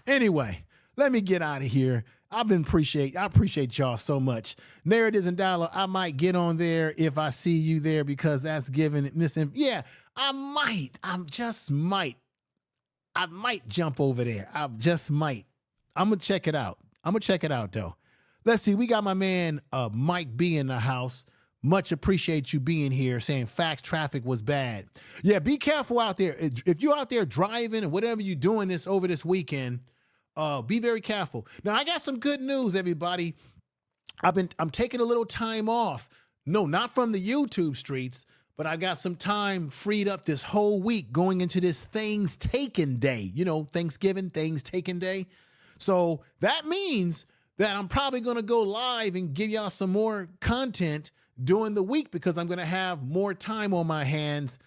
Anyway, let me get out of here. I appreciate y'all so much. Narratives and dialogue, I might get on there if I see you there because that's giving it missing. Yeah, I might jump over there. I just might. I'm gonna check it out. Though. Let's see. We got my man Mike B in the house. Much appreciate you being here, saying facts, traffic was bad. Yeah, be careful out there. If you're out there driving and whatever you're doing over this weekend, be very careful. Now, I got some good news, everybody. I'm taking a little time off. No, not from the YouTube streets, but I got some time freed up this whole week going into this Things Taken Day. Thanksgiving, Things Taken Day. So that means that I'm probably going to go live and give y'all some more content during the week because I'm going to have more time on my hands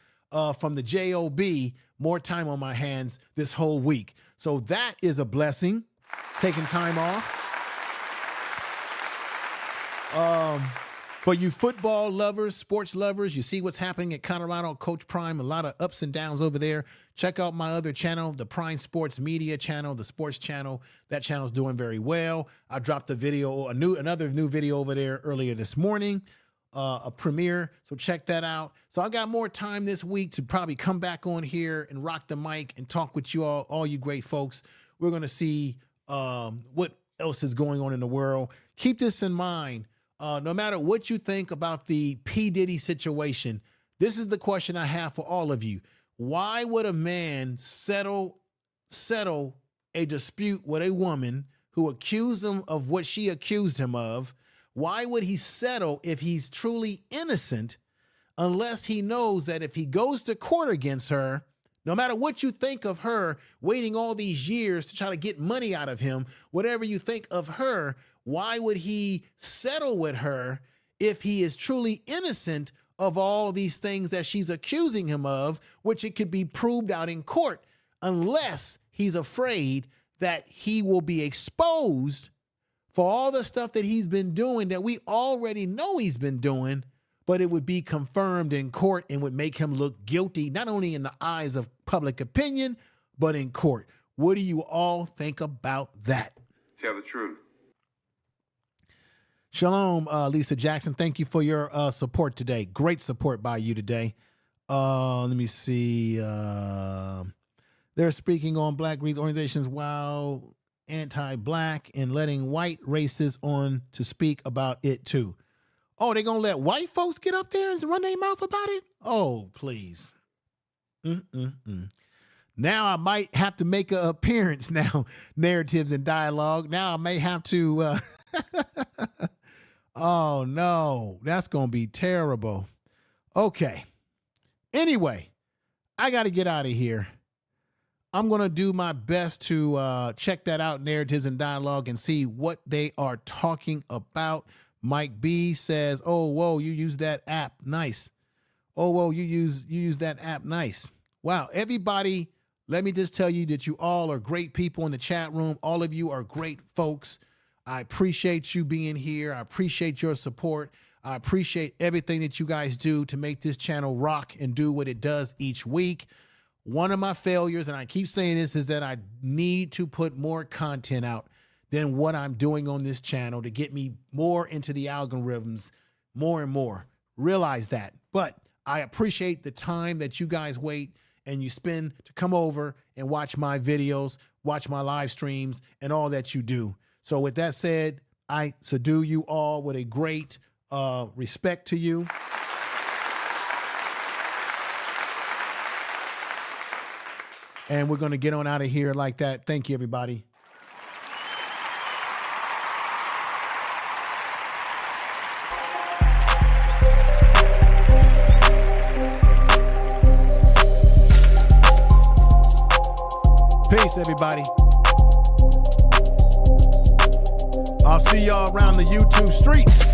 from the JOB, more time on my hands this whole week. So that is a blessing, taking time off. For you football lovers, sports lovers, you see what's happening at Colorado Coach Prime, a lot of ups and downs over there. Check out my other channel, the Prime Sports Media channel, the sports channel. That channel's doing very well. I dropped a video, another new video over there earlier this morning, a premiere, so check that out. So I got more time this week to probably come back on here and rock the mic and talk with you all you great folks. We're going to see what else is going on in the world. Keep this in mind. No matter what you think about the P. Diddy situation, this is the question I have for all of you. Why would a man settle a dispute with a woman who accused him of what she accused him of? Why would he settle if he's truly innocent, unless he knows that if he goes to court against her, no matter what you think of her, waiting all these years to try to get money out of him, whatever you think of her, why would he settle with her if he is truly innocent of all these things that she's accusing him of, which it could be proved out in court, unless he's afraid that he will be exposed for all the stuff that he's been doing that we already know he's been doing, but it would be confirmed in court and would make him look guilty, not only in the eyes of public opinion, but in court. What do you all think about that? Tell the truth. Shalom, Lisa Jackson. Thank you for your support today. Great support by you today. Let me see. They're speaking on black youth organizations while anti-black and letting white racists on to speak about it too. Oh, they're going to let white folks get up there and run their mouth about it? Oh, please. Now I might have to make an appearance now, Narratives and Dialogue. Now I may have to... Oh, no, that's going to be terrible. Okay. Anyway, I got to get out of here. I'm going to do my best to check that out, Narratives and Dialogue, and see what they are talking about. Mike B says, oh, whoa, you use that app. Nice. Oh, whoa, you use that app. Nice. Wow. Everybody, let me just tell you that you all are great people in the chat room. All of you are great folks. I appreciate you being here. I appreciate your support. I appreciate everything that you guys do to make this channel rock and do what it does each week. One of my failures, and I keep saying this, is that I need to put more content out than what I'm doing on this channel to get me more into the algorithms more and more. Realize that. But I appreciate the time that you guys wait and you spend to come over and watch my videos, watch my live streams, and all that you do. So with that said, I salute you all with a great respect to you. And we're going to get on out of here like that. Thank you, everybody. Peace, everybody. I'll see y'all around the YouTube streets.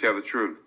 Tell the truth.